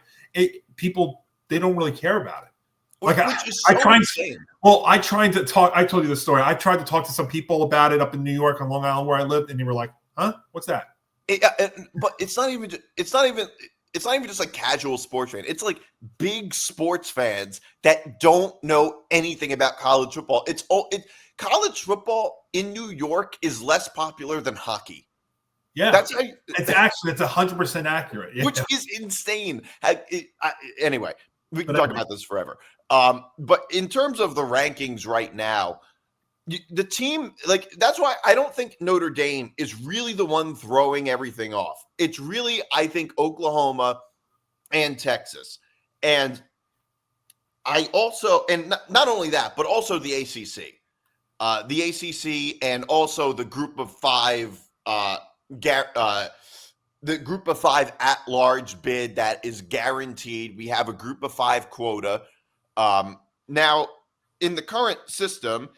people, they don't really care about it. Like I tried to talk. I told you the story. I tried to talk to some people about it up in New York on Long Island where I lived, and they were like, "Huh? What's that?" But it's not even just like casual sports fan. It's like big sports fans that don't know anything about college football. College football in New York is less popular than hockey. Yeah, it's 100% accurate. Yeah. Which is insane. Anyway, we can talk about this forever. But in terms of the rankings right now, the team, that's why I don't think Notre Dame is really the one throwing everything off. It's really, I think, Oklahoma and Texas. And I also, and not only that, but also the ACC. The ACC and also the group of 5, the group of 5 at-large bid that is guaranteed. We have a group of 5 quota. Now, in the current system,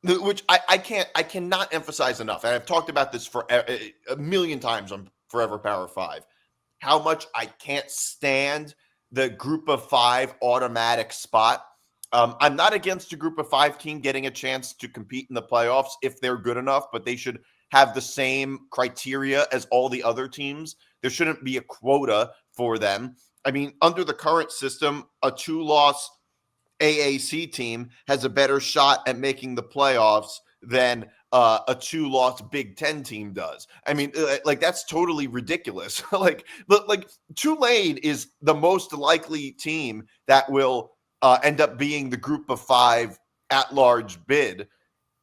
which I cannot emphasize enough, and I've talked about this for a million times on Forever Power 5, how much I can't stand the group of 5 automatic spot. I'm not against a group of 5 team getting a chance to compete in the playoffs if they're good enough, but they should have the same criteria as all the other teams. There shouldn't be a quota for them. I mean, under the current system, a 2-loss AAC team has a better shot at making the playoffs than a 2-loss Big Ten team does. I mean, that's totally ridiculous. like Tulane is the most likely team that will end up being the group of 5 at-large bid.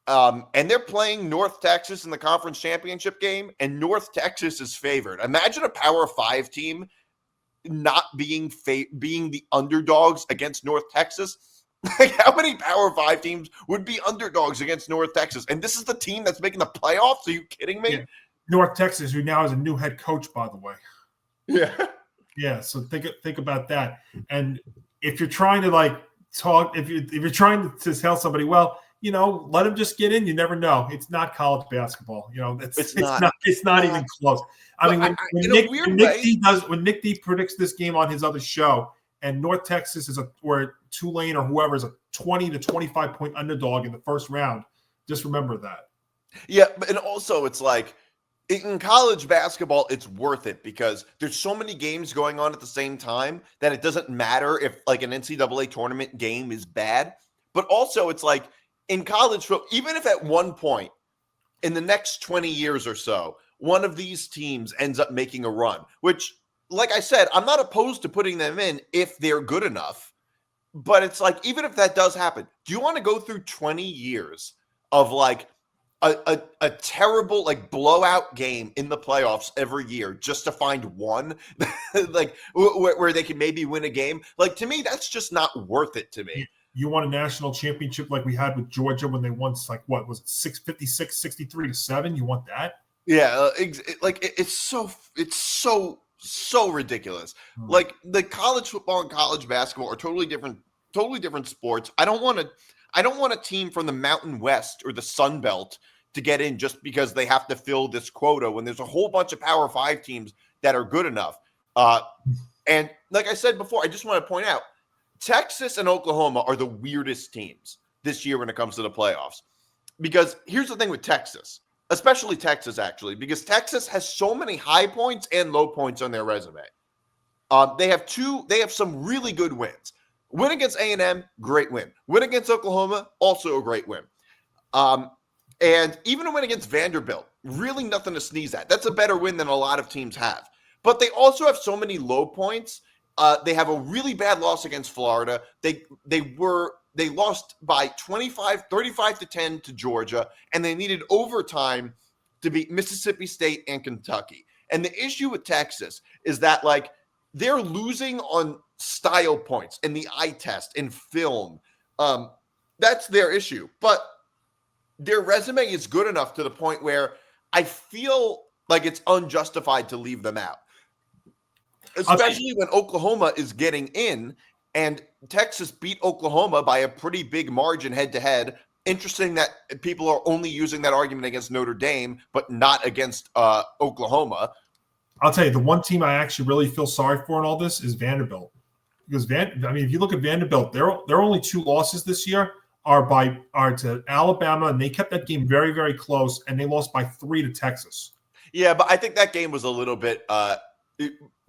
And they're playing North Texas in the conference championship game, and North Texas is favored. Imagine a Power 5 team not being the underdogs against North Texas. How many Power 5 teams would be underdogs against North Texas? And this is the team that's making the playoffs? Are you kidding me? Yeah. North Texas, who now has a new head coach, by the way. Yeah. Yeah, so think about that. And if you're trying to talk, if you're trying to tell somebody, well, let him just get in. You never know. It's not college basketball. It's not even close. I mean, when Nick D predicts this game on his other show, and North Texas or Tulane or whoever is a 20 to 25 point underdog in the first round, just remember that. Yeah, and also it's like in college basketball, it's worth it because there's so many games going on at the same time that it doesn't matter if an NCAA tournament game is bad. But also it's like in college football, even if at one point in the next 20 years or so, one of these teams ends up making a run, which, like I said, I'm not opposed to putting them in if they're good enough. But it's like, even if that does happen, do you want to go through 20 years of a terrible blowout game in the playoffs every year just to find one where they can maybe win a game? To me, that's just not worth it to me. You want a national championship like we had with Georgia when they won, what was it, 656, 63-7? You want that? Yeah, it's so ridiculous. The college football and college basketball are totally different sports. I don't want a team from the Mountain West or the Sun Belt to get in just because they have to fill this quota when there's a whole bunch of Power 5 teams that are good enough. And like I said before, I just want to point out, Texas and Oklahoma are the weirdest teams this year when it comes to the playoffs. Because here's the thing with Texas. especially Texas, actually, because Texas has so many high points and low points on their resume. They have some really good wins. Win against A&M, great win. Win against Oklahoma, also a great win. And even a win against Vanderbilt, really nothing to sneeze at. That's a better win than a lot of teams have. But they also have so many low points. They have a really bad loss against Florida. They lost by 35-10 to Georgia, and they needed overtime to beat Mississippi State and Kentucky. And the issue with Texas is that, like, they're losing on style points and the eye test and film. That's their issue. But their resume is good enough to the point where I feel like it's unjustified to leave them out. Especially when Oklahoma is getting in, and Texas beat Oklahoma by a pretty big margin head-to-head. Interesting that people are only using that argument against Notre Dame, but not against Oklahoma. I'll tell you, the one team I actually really feel sorry for in all this is Vanderbilt. Because if you look at Vanderbilt, their only 2 losses this year are to Alabama, and they kept that game very, very close, and they lost by 3 to Texas. Yeah, but I think that game was a little bit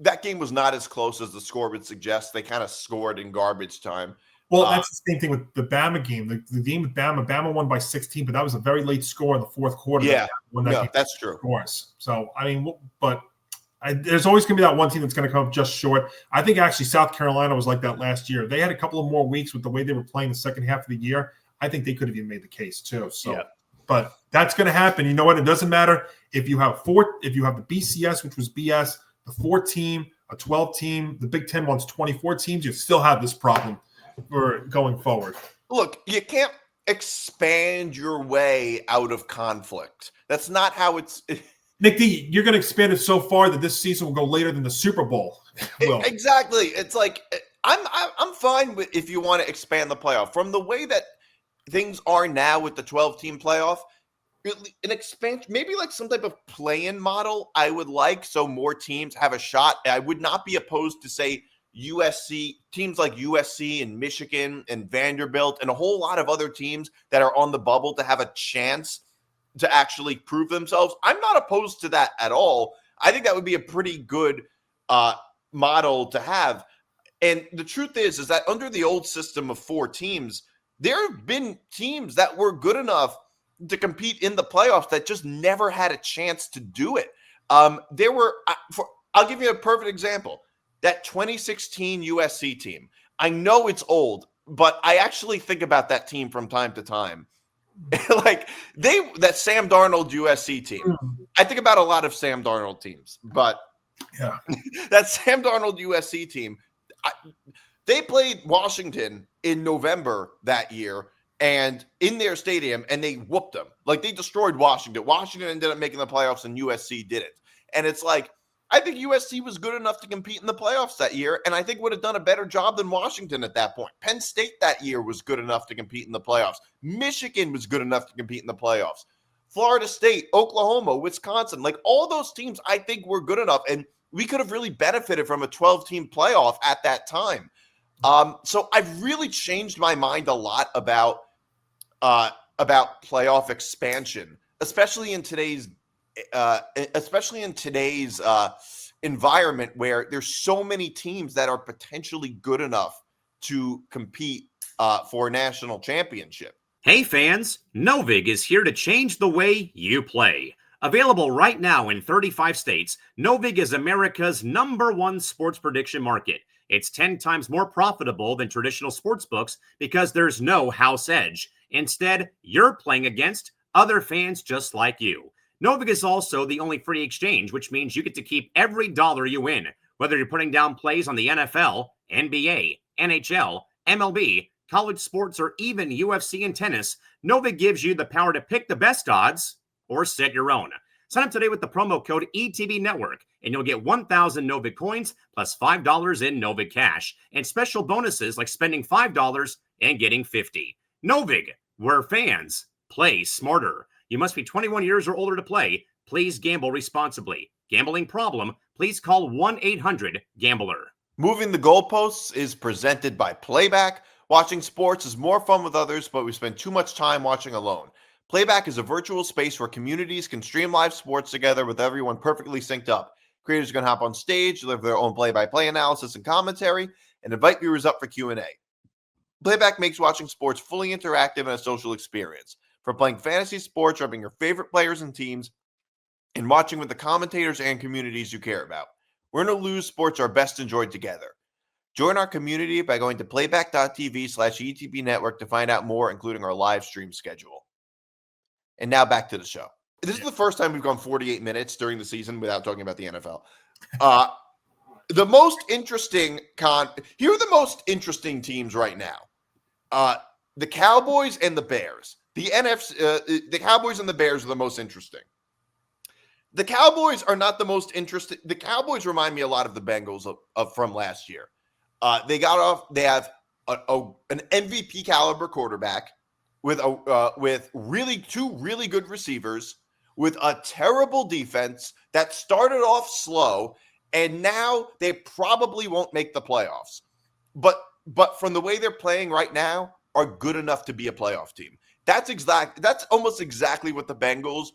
that game was not as close as the score would suggest. They kind of scored in garbage time. Well, that's the same thing with the Bama game. The game with Bama won by 16, but that was a very late score in the fourth quarter. Yeah, that's true. Scores. So, I mean, but there's always going to be that one team that's going to come up just short. I think actually South Carolina was like that last year. They had a couple of more weeks with the way they were playing the second half of the year. I think they could have even made the case too. So, yeah. But that's going to happen. You know what? It doesn't matter if you have the BCS, which was BS, the 4-team, a 12-team, the Big Ten wants 24 teams. You still have this problem for going forward. Look, you can't expand your way out of conflict. That's not how it's. Nick D, you're going to expand it so far that this season will go later than the Super Bowl will. Exactly. It's like I'm fine with if you want to expand the playoff from the way that things are now with the 12-team playoff. An expansion, maybe like some type of play-in model I would like, so more teams have a shot. I would not be opposed to, say, teams like USC and Michigan and Vanderbilt and a whole lot of other teams that are on the bubble to have a chance to actually prove themselves. I'm not opposed to that at all. I think that would be a pretty good model to have. And the truth is that under the old system of 4 teams, there have been teams that were good enough to compete in the playoffs that just never had a chance to do it. I'll give you a perfect example. That 2016 USC team. I know it's old, but I actually think about that team from time to time. Like that Sam Darnold USC team. I think about a lot of Sam Darnold teams, but yeah, that Sam Darnold USC team, they played Washington in November that year and in their stadium, and they whooped them. Like, they destroyed Washington. Washington ended up making the playoffs, and USC didn't. And it's like, I think USC was good enough to compete in the playoffs that year, and I think would have done a better job than Washington at that point. Penn State that year was good enough to compete in the playoffs. Michigan was good enough to compete in the playoffs. Florida State, Oklahoma, Wisconsin, like all those teams I think were good enough, and we could have really benefited from a 12-team playoff at that time. So I've really changed my mind a lot about playoff expansion, especially in today's environment where there's so many teams that are potentially good enough to compete for a national championship. Hey fans, Novig is here to change the way you play. Available right now in 35 states, Novig is America's #1 sports prediction market. It's 10 times more profitable than traditional sports books because there's no house edge. Instead, you're playing against other fans just like you. Novig is also the only free exchange, which means you get to keep every dollar you win. Whether you're putting down plays on the NFL, NBA, NHL, MLB, college sports, or even UFC and tennis, Novig gives you the power to pick the best odds or set your own. Sign up today with the promo code ETB Network, and you'll get 1,000 Novig coins plus $5 in Novig cash, and special bonuses like spending $5 and getting $50. Novig, where fans play smarter. You must be 21 years or older to play. Please gamble responsibly. Gambling problem? Please call 1-800-GAMBLER. Moving the Goalposts is presented by Playback. Watching sports is more fun with others, but we spend too much time watching alone. Playback is a virtual space where communities can stream live sports together with everyone perfectly synced up. Creators can hop on stage, deliver their own play-by-play analysis and commentary, and invite viewers up for Q&A. Playback makes watching sports fully interactive and a social experience. From playing fantasy sports, rubbing your favorite players and teams, and watching with the commentators and communities you care about. Win or lose, sports are best enjoyed together. Join our community by going to playback.tv/ETB network to find out more, including our live stream schedule. And now back to the show. This is the first time we've gone 48 minutes during the season without talking about the NFL. The most interesting here are the most interesting teams right now. The Cowboys and the Bears. The Cowboys and the Bears are the most interesting. The Cowboys are not the most interesting. The Cowboys remind me a lot of the Bengals from last year. They have an MVP caliber quarterback with two really good receivers, with a terrible defense that started off slow, and now they probably won't make the playoffs. But from the way they're playing right now, are good enough to be a playoff team. That's almost exactly what the Bengals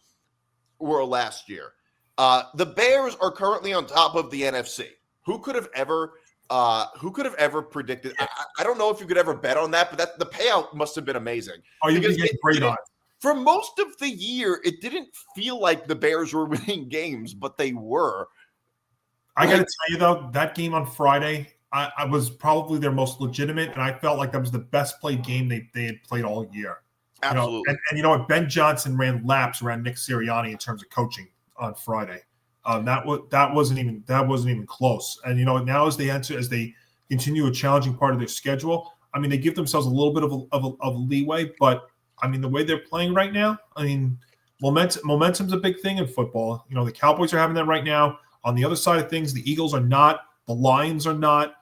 were last year. The Bears are currently on top of the NFC. Who could have ever predicted? I don't know if you could ever bet on that, but the payout must have been amazing. Oh, you can get great odds. For most of the year, it didn't feel like the Bears were winning games, but they were. I got to tell you, though, that game on Friday, I was probably their most legitimate, and I felt like that was the best played game they had played all year. Absolutely. And you know what? Ben Johnson ran laps around Nick Sirianni in terms of coaching on Friday. That wasn't even close. And now as they continue a challenging part of their schedule, I mean, they give themselves a little bit of leeway, but I mean, the way they're playing right now, I mean, momentum's a big thing in football. The Cowboys are having that right now. On the other side of things, the Eagles are not. The Lions are not.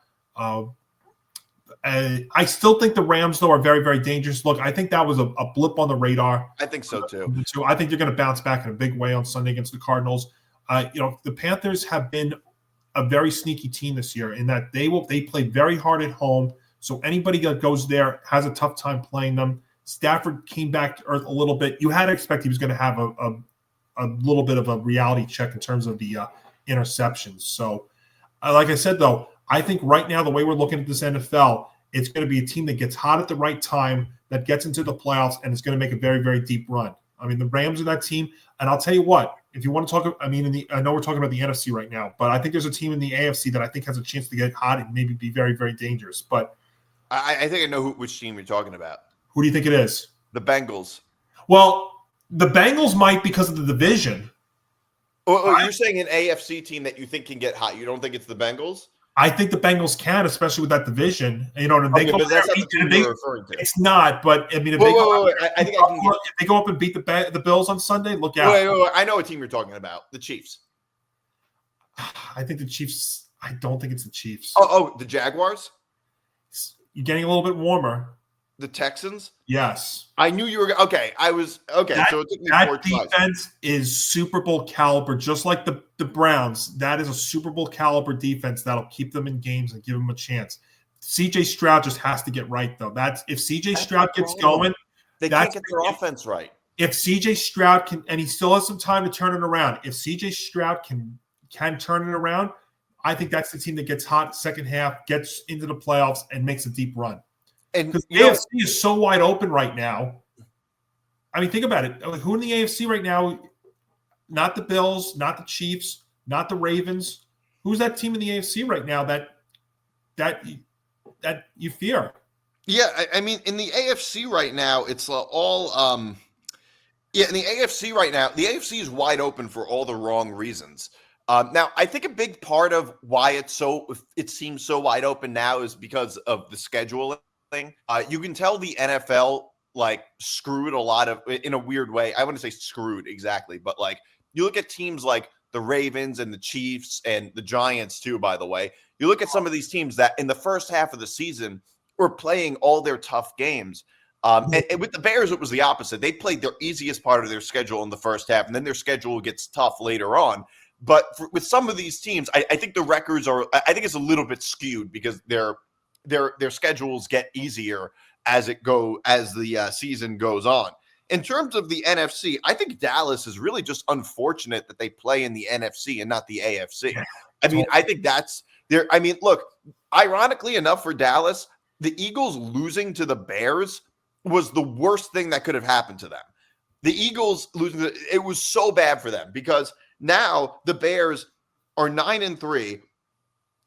I still think the Rams, though, are very, very dangerous. Look, I think that was a blip on the radar. I think so, too. I think they're going to bounce back in a big way on Sunday against the Cardinals. The Panthers have been a very sneaky team this year in that they play very hard at home. So anybody that goes there has a tough time playing them. Stafford came back to earth a little bit. You had to expect he was going to have a little bit of a reality check in terms of the interceptions. So, like I said, though, I think right now the way we're looking at this NFL, it's going to be a team that gets hot at the right time, that gets into the playoffs, and it's going to make a very, very deep run. I mean, the Rams are that team. And I'll tell you what, if you want to talk, I know we're talking about the NFC right now, but I think there's a team in the AFC that I think has a chance to get hot and maybe be very, very dangerous. But I think I know which team you're talking about. Who do you think it is? The Bengals. Well, the Bengals might because of the division. You're saying an AFC team that you think can get hot. You don't think it's the Bengals? I think the Bengals can, especially with that division. It's not, but I mean, if they go up and beat the Bills on Sunday, look out. Wait. I know what team you're talking about. The Chiefs. I think the Chiefs. I don't think it's the Chiefs. Oh, the Jaguars? You're getting a little bit warmer. The Texans? Yes. I knew you were – okay. I was – okay. So it took me that defense is Super Bowl caliber, just like the Browns. That is a Super Bowl caliber defense that'll keep them in games and give them a chance. C.J. Stroud just has to get right, though. If C.J. Stroud gets going – they can't get their offense right. If C.J. Stroud can – and he still has some time to turn it around. If C.J. Stroud can turn it around, I think that's the team that gets hot second half, gets into the playoffs, and makes a deep run. And the AFC is so wide open right now. I mean, think about it. Who in the AFC right now? Not the Bills, not the Chiefs, not the Ravens. Who's that team in the AFC right now that you fear? Yeah, I mean, in the AFC right now, it's all in the AFC right now, the AFC is wide open for all the wrong reasons. Now, I think a big part of why it seems so wide open now is because of the scheduling. You can tell the NFL screwed a lot of, in a weird way. I wouldn't say screwed exactly, but you look at teams like the Ravens and the Chiefs and the Giants too, by the way. You look at some of these teams that in the first half of the season were playing all their tough games. And with the Bears, it was the opposite. They played their easiest part of their schedule in the first half, and then their schedule gets tough later on. But with some of these teams, I think the records are – I think it's a little bit skewed because their schedules get easier as the season goes on. in terms of the NFC, I think Dallas is really just unfortunate that they play in the NFC and not the AFC. I mean, I think that's there. I mean, look, ironically enough for Dallas, the Eagles losing to the Bears was the worst thing that could have happened to them. The Eagles losing, it was so bad for them because now the Bears are 9-3.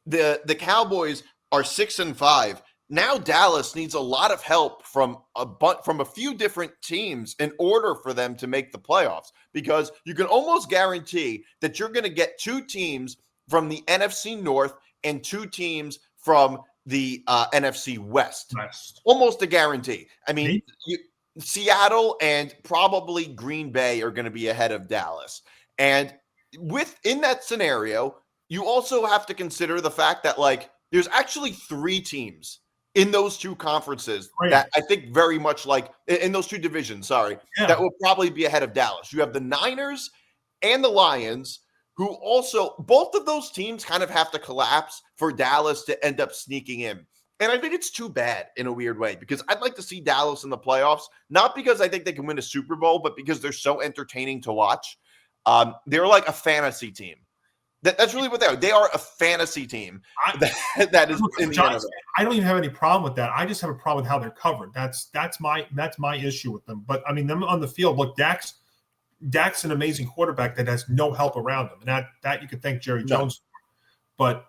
The Cowboys are 6-5. Now Dallas needs a lot of help from a few different teams in order for them to make the playoffs, because you can almost guarantee that you're going to get 2 teams from the NFC North and 2 teams from the NFC West. Almost a guarantee. I mean, Seattle and probably Green Bay are going to be ahead of Dallas. And within that scenario, you also have to consider the fact that, like, there's actually 3 teams in those 2 conferences that I think very much like in those 2 divisions, that will probably be ahead of Dallas. You have the Niners and the Lions, who also, both of those teams kind of have to collapse for Dallas to end up sneaking in. And I think it's too bad in a weird way, because I'd like to see Dallas in the playoffs, not because I think they can win a Super Bowl, but because they're so entertaining to watch. They're like a fantasy team. That's really what they are. They are a fantasy team that is in the NFL. I don't even have any problem with that. I just have a problem with how they're covered. That's my issue with them. But I mean, them on the field. Look, Dak's an amazing quarterback that has no help around him, and that you could thank Jerry Jones for. But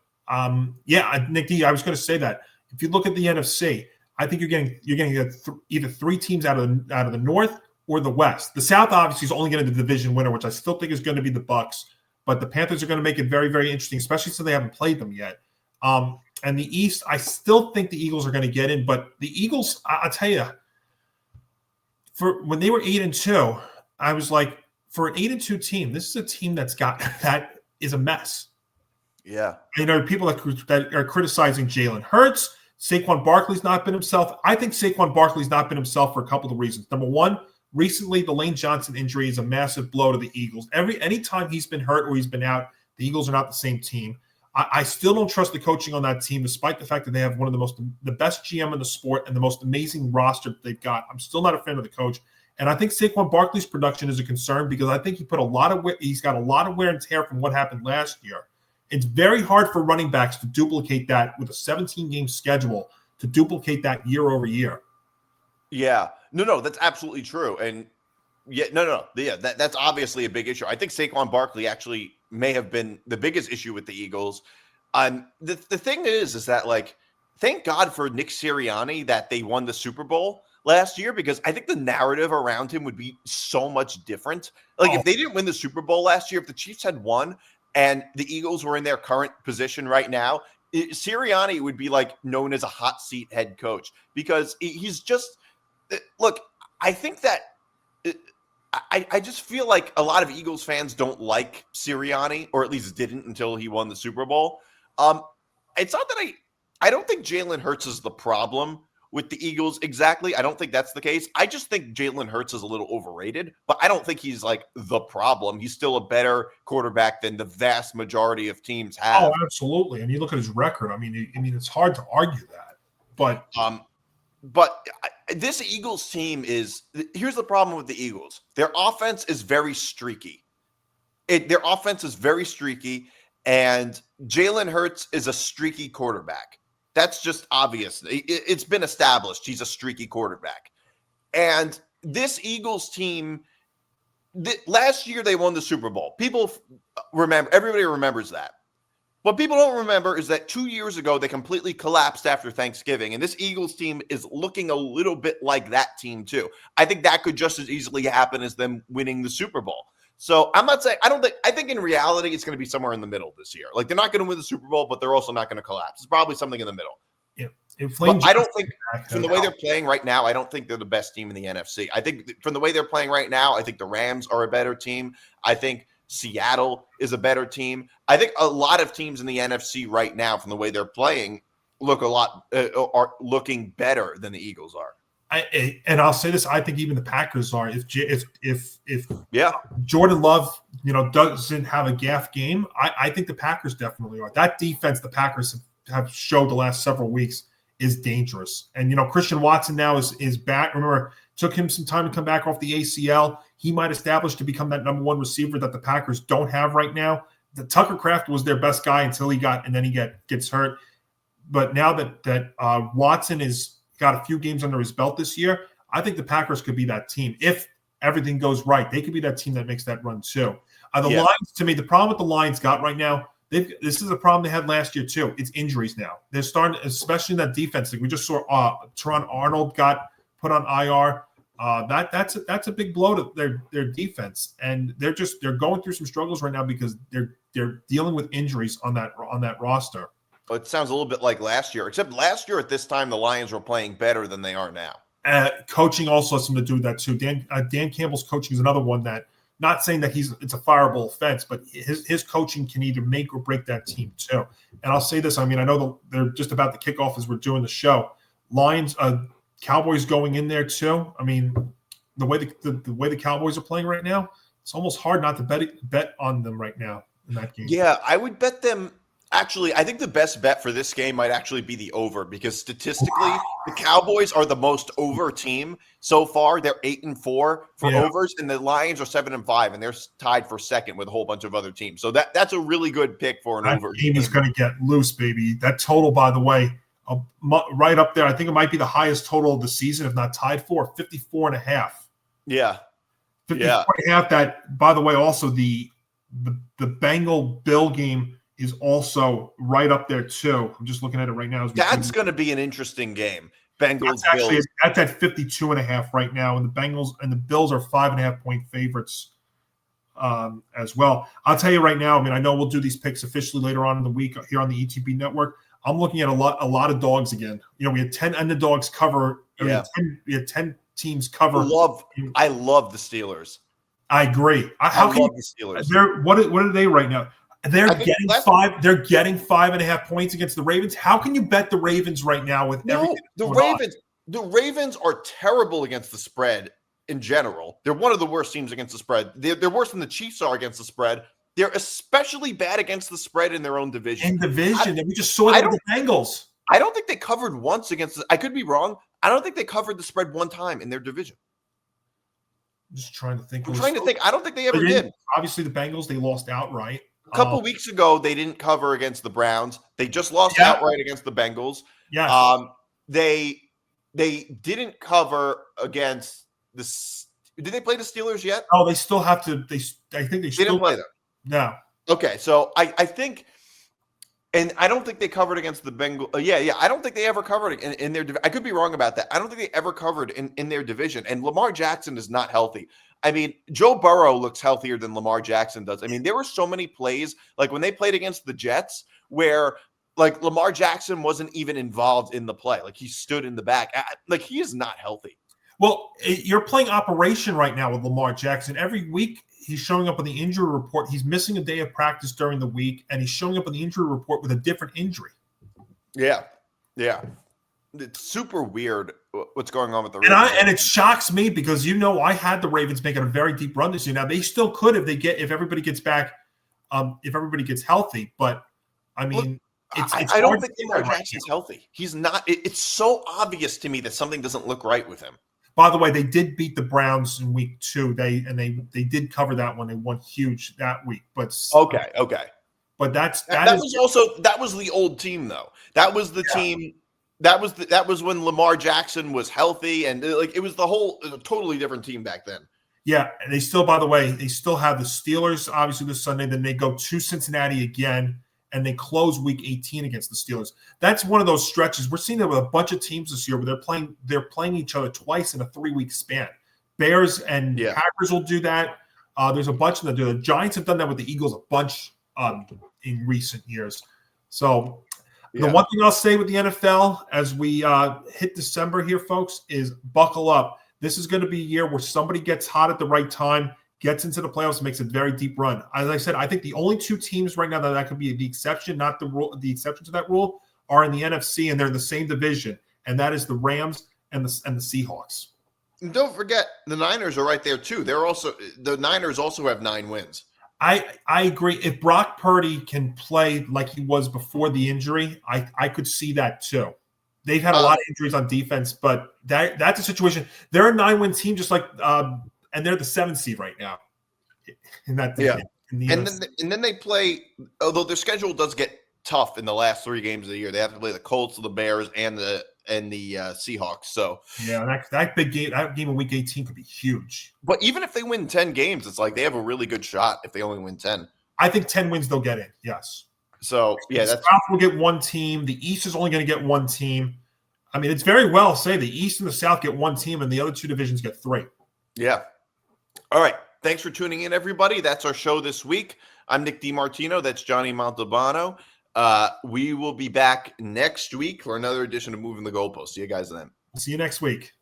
Nick D, I was going to say that if you look at the NFC, I think you're getting either 3 teams out of the North or the West. The South obviously is only going to be the division winner, which I still think is going to be the Bucs. But the Panthers are going to make it very, very interesting, especially since they haven't played them yet. And the East, I still think the Eagles are going to get in. But the Eagles, I'll tell you, for when they were 8-2, I was like, for an 8-2 team, this is a team that is a mess. Yeah. You know, people that are criticizing Jalen Hurts, Saquon Barkley's not been himself. I think Saquon Barkley's not been himself for a couple of reasons. Number one, recently, the Lane Johnson injury is a massive blow to the Eagles. Anytime he's been hurt or he's been out, the Eagles are not the same team. I still don't trust the coaching on that team, despite the fact that they have one of the best GM in the sport and the most amazing roster they've got. I'm still not a fan of the coach. And I think Saquon Barkley's production is a concern, because I think he's got a lot of wear and tear from what happened last year. It's very hard for running backs to duplicate that with a 17-game schedule, to duplicate that year over year. Yeah. No, that's absolutely true. And that's obviously a big issue. I think Saquon Barkley actually may have been the biggest issue with the Eagles. The thing is that, like, thank God for Nick Sirianni that they won the Super Bowl last year, because I think the narrative around him would be so much different. Like, if they didn't win the Super Bowl last year, if the Chiefs had won and the Eagles were in their current position right now, Sirianni would be like known as a hot seat head coach, because he's just, look, I think that I just feel like a lot of Eagles fans don't like Sirianni, or at least didn't until he won the Super Bowl. It's not that I don't think Jalen Hurts is the problem with the Eagles exactly. I don't think that's the case. I just think Jalen Hurts is a little overrated, but I don't think he's like the problem. He's still a better quarterback than the vast majority of teams have. Oh, absolutely. And you look at his record. I mean, it's hard to argue that. But this Eagles team here's the problem with the Eagles. Their offense is very streaky. Their offense is very streaky, and Jalen Hurts is a streaky quarterback. That's just obvious. It's been established. He's a streaky quarterback. And this Eagles team, last year they won the Super Bowl. Everybody remembers that. What people don't remember is that 2 years ago, they completely collapsed after Thanksgiving. And this Eagles team is looking a little bit like that team too. I think that could just as easily happen as them winning the Super Bowl. So I'm not saying, I think in reality, it's going to be somewhere in the middle this year. Like, they're not going to win the Super Bowl, but they're also not going to collapse. It's probably something in the middle. Yeah. But I don't think, from the way they're playing right now, I don't think they're the best team in the NFC. I think from the way they're playing right now, I think the Rams are a better team. I think Seattle is a better team. I think a lot of teams in the NFC right now, from the way they're playing, are looking better than the Eagles are. And I'll say this: I think even the Packers are. If Jordan Love, doesn't have a gaff game, I think the Packers definitely are. That defense the Packers have showed the last several weeks is dangerous. And, Christian Watson now is back. Remember, it took him some time to come back off the ACL. He might establish to become that number one receiver that the Packers don't have right now. The Tucker Kraft was their best guy until he gets hurt. But now that Watson has got a few games under his belt this year, I think the Packers could be that team. If everything goes right, they could be that team that makes that run too. Lions, to me, the problem with the Lions got right now, this is a problem they had last year too. It's injuries now. They're starting, especially in that defense. Like we just saw Teron Arnold got put on IR. That's a big blow to their defense, and they're going through some struggles right now because they're dealing with injuries on that roster. It sounds a little bit like last year, except last year at this time the Lions were playing better than they are now. Coaching also has something to do with that too. Dan Campbell's coaching is another one that, not saying that it's a fireable offense, but his coaching can either make or break that team too. And I'll say this: I know they're just about to kick off as we're doing the show. Lions, Cowboys going in there too. The way the Cowboys are playing right now, it's almost hard not to bet on them right now in that game. Yeah, I would bet them. Actually, I think the best bet for this game might actually be the over, because statistically, the Cowboys are the most over team so far. They're 8-4 for overs, and the Lions are 7-5, and they're tied for second with a whole bunch of other teams. So that's a really good pick for an over. That game is going to get loose, baby. That total, by the way, right up there. I think it might be the highest total of the season, if not tied for 54.5. Yeah. 54.5. That, by the way, also the Bengal-Bill game is also right up there too. I'm just looking at it right now. That's going to be an interesting game. Bengals. That's at 52.5 right now, and the Bengals and the Bills are 5.5-point favorites as well. I'll tell you right now. I know we'll do these picks officially later on in the week here on the ETB network. I'm looking at a lot of dogs again. We had 10 underdogs cover. We had 10 teams cover. I love the Steelers. I agree. I love the Steelers. What are they right now? They're getting 5.5 points against the Ravens. How can you bet the Ravens right now with everything? The Ravens are terrible against the spread in general. They're one of the worst teams against the spread. They're worse than the Chiefs are against the spread. They're especially bad against the spread in their own division. We just saw it with the Bengals. I don't think they covered once against I could be wrong. I don't think they covered the spread one time in their division. I'm just trying to think. I don't think they ever did. Obviously, the Bengals, they lost outright. A couple weeks ago, they didn't cover against the Browns. They just lost outright against the Bengals. Yeah. They didn't still against the. Did they play the Steelers yet? Oh, they still have to. I think they didn't play them. No. Okay, so I think, and I don't think they covered against the Bengals. I don't think they ever covered in their. I could be wrong about that. I don't think they ever covered in their division. And Lamar Jackson is not healthy. Joe Burrow looks healthier than Lamar Jackson does. There were so many plays, like when they played against the Jets, where like Lamar Jackson wasn't even involved in the play. Like he stood in the back. Like he is not healthy. Well, you're playing operation right now with Lamar Jackson. Every week he's showing up on the injury report. He's missing a day of practice during the week, and he's showing up on the injury report with a different injury. Yeah. It's super weird what's going on with the Ravens. And it shocks me because I had the Ravens making a very deep run this year. Now they still could if everybody gets back, if everybody gets healthy. But I don't think Lamar Jackson's healthy. He's not. It's so obvious to me that something doesn't look right with him. By the way, they did beat the Browns in week 2. They did cover that one. They won huge that week. But okay. But that was the old team though. That was the team. That was when Lamar Jackson was healthy, and it was a totally different team back then. Yeah, and they still, by the way, they still have the Steelers obviously this Sunday. Then they go to Cincinnati again, and they close Week 18 against the Steelers. That's one of those stretches we're seeing that with a bunch of teams this year where they're playing each other twice in a 3-week span. Bears and Packers will do that. There's a bunch of them that do that. The Giants have done that with the Eagles a bunch in recent years. So. The one thing I'll say with the NFL as we hit December here, folks, is buckle up. This is going to be a year where somebody gets hot at the right time, gets into the playoffs, makes a very deep run. As I said, I think the only 2 teams right now that could be the exception, not the rule, the exception to that rule, are in the NFC, and they're in the same division, and that is the Rams and the Seahawks. And don't forget, the Niners are right there too. The Niners also have 9 wins. I agree. If Brock Purdy can play like he was before the injury, I could see that too. they've had a lot of injuries on defense, but that's a situation. They're a 9-win team, just like, and they're the 7th seed right now. In that, and then they play. Although their schedule does get tough in the last 3 games of the year, they have to play the Colts, the Bears, and the Seahawks. So that big game, that game in Week 18 could be huge. But even if they win 10 games, it's like they have a really good shot if they only win 10. I think 10 wins they'll get in. Yes. So the South will get 1 team. The East is only going to get 1 team. I mean, it's very well say the East and the South get 1 team, and the other 2 divisions get 3. Yeah. All right. Thanks for tuning in, everybody. That's our show this week. I'm Nick DiMartino. That's Johnny Montalbano. We will be back next week for another edition of Moving the Goalpost. See you guys then. See you next week.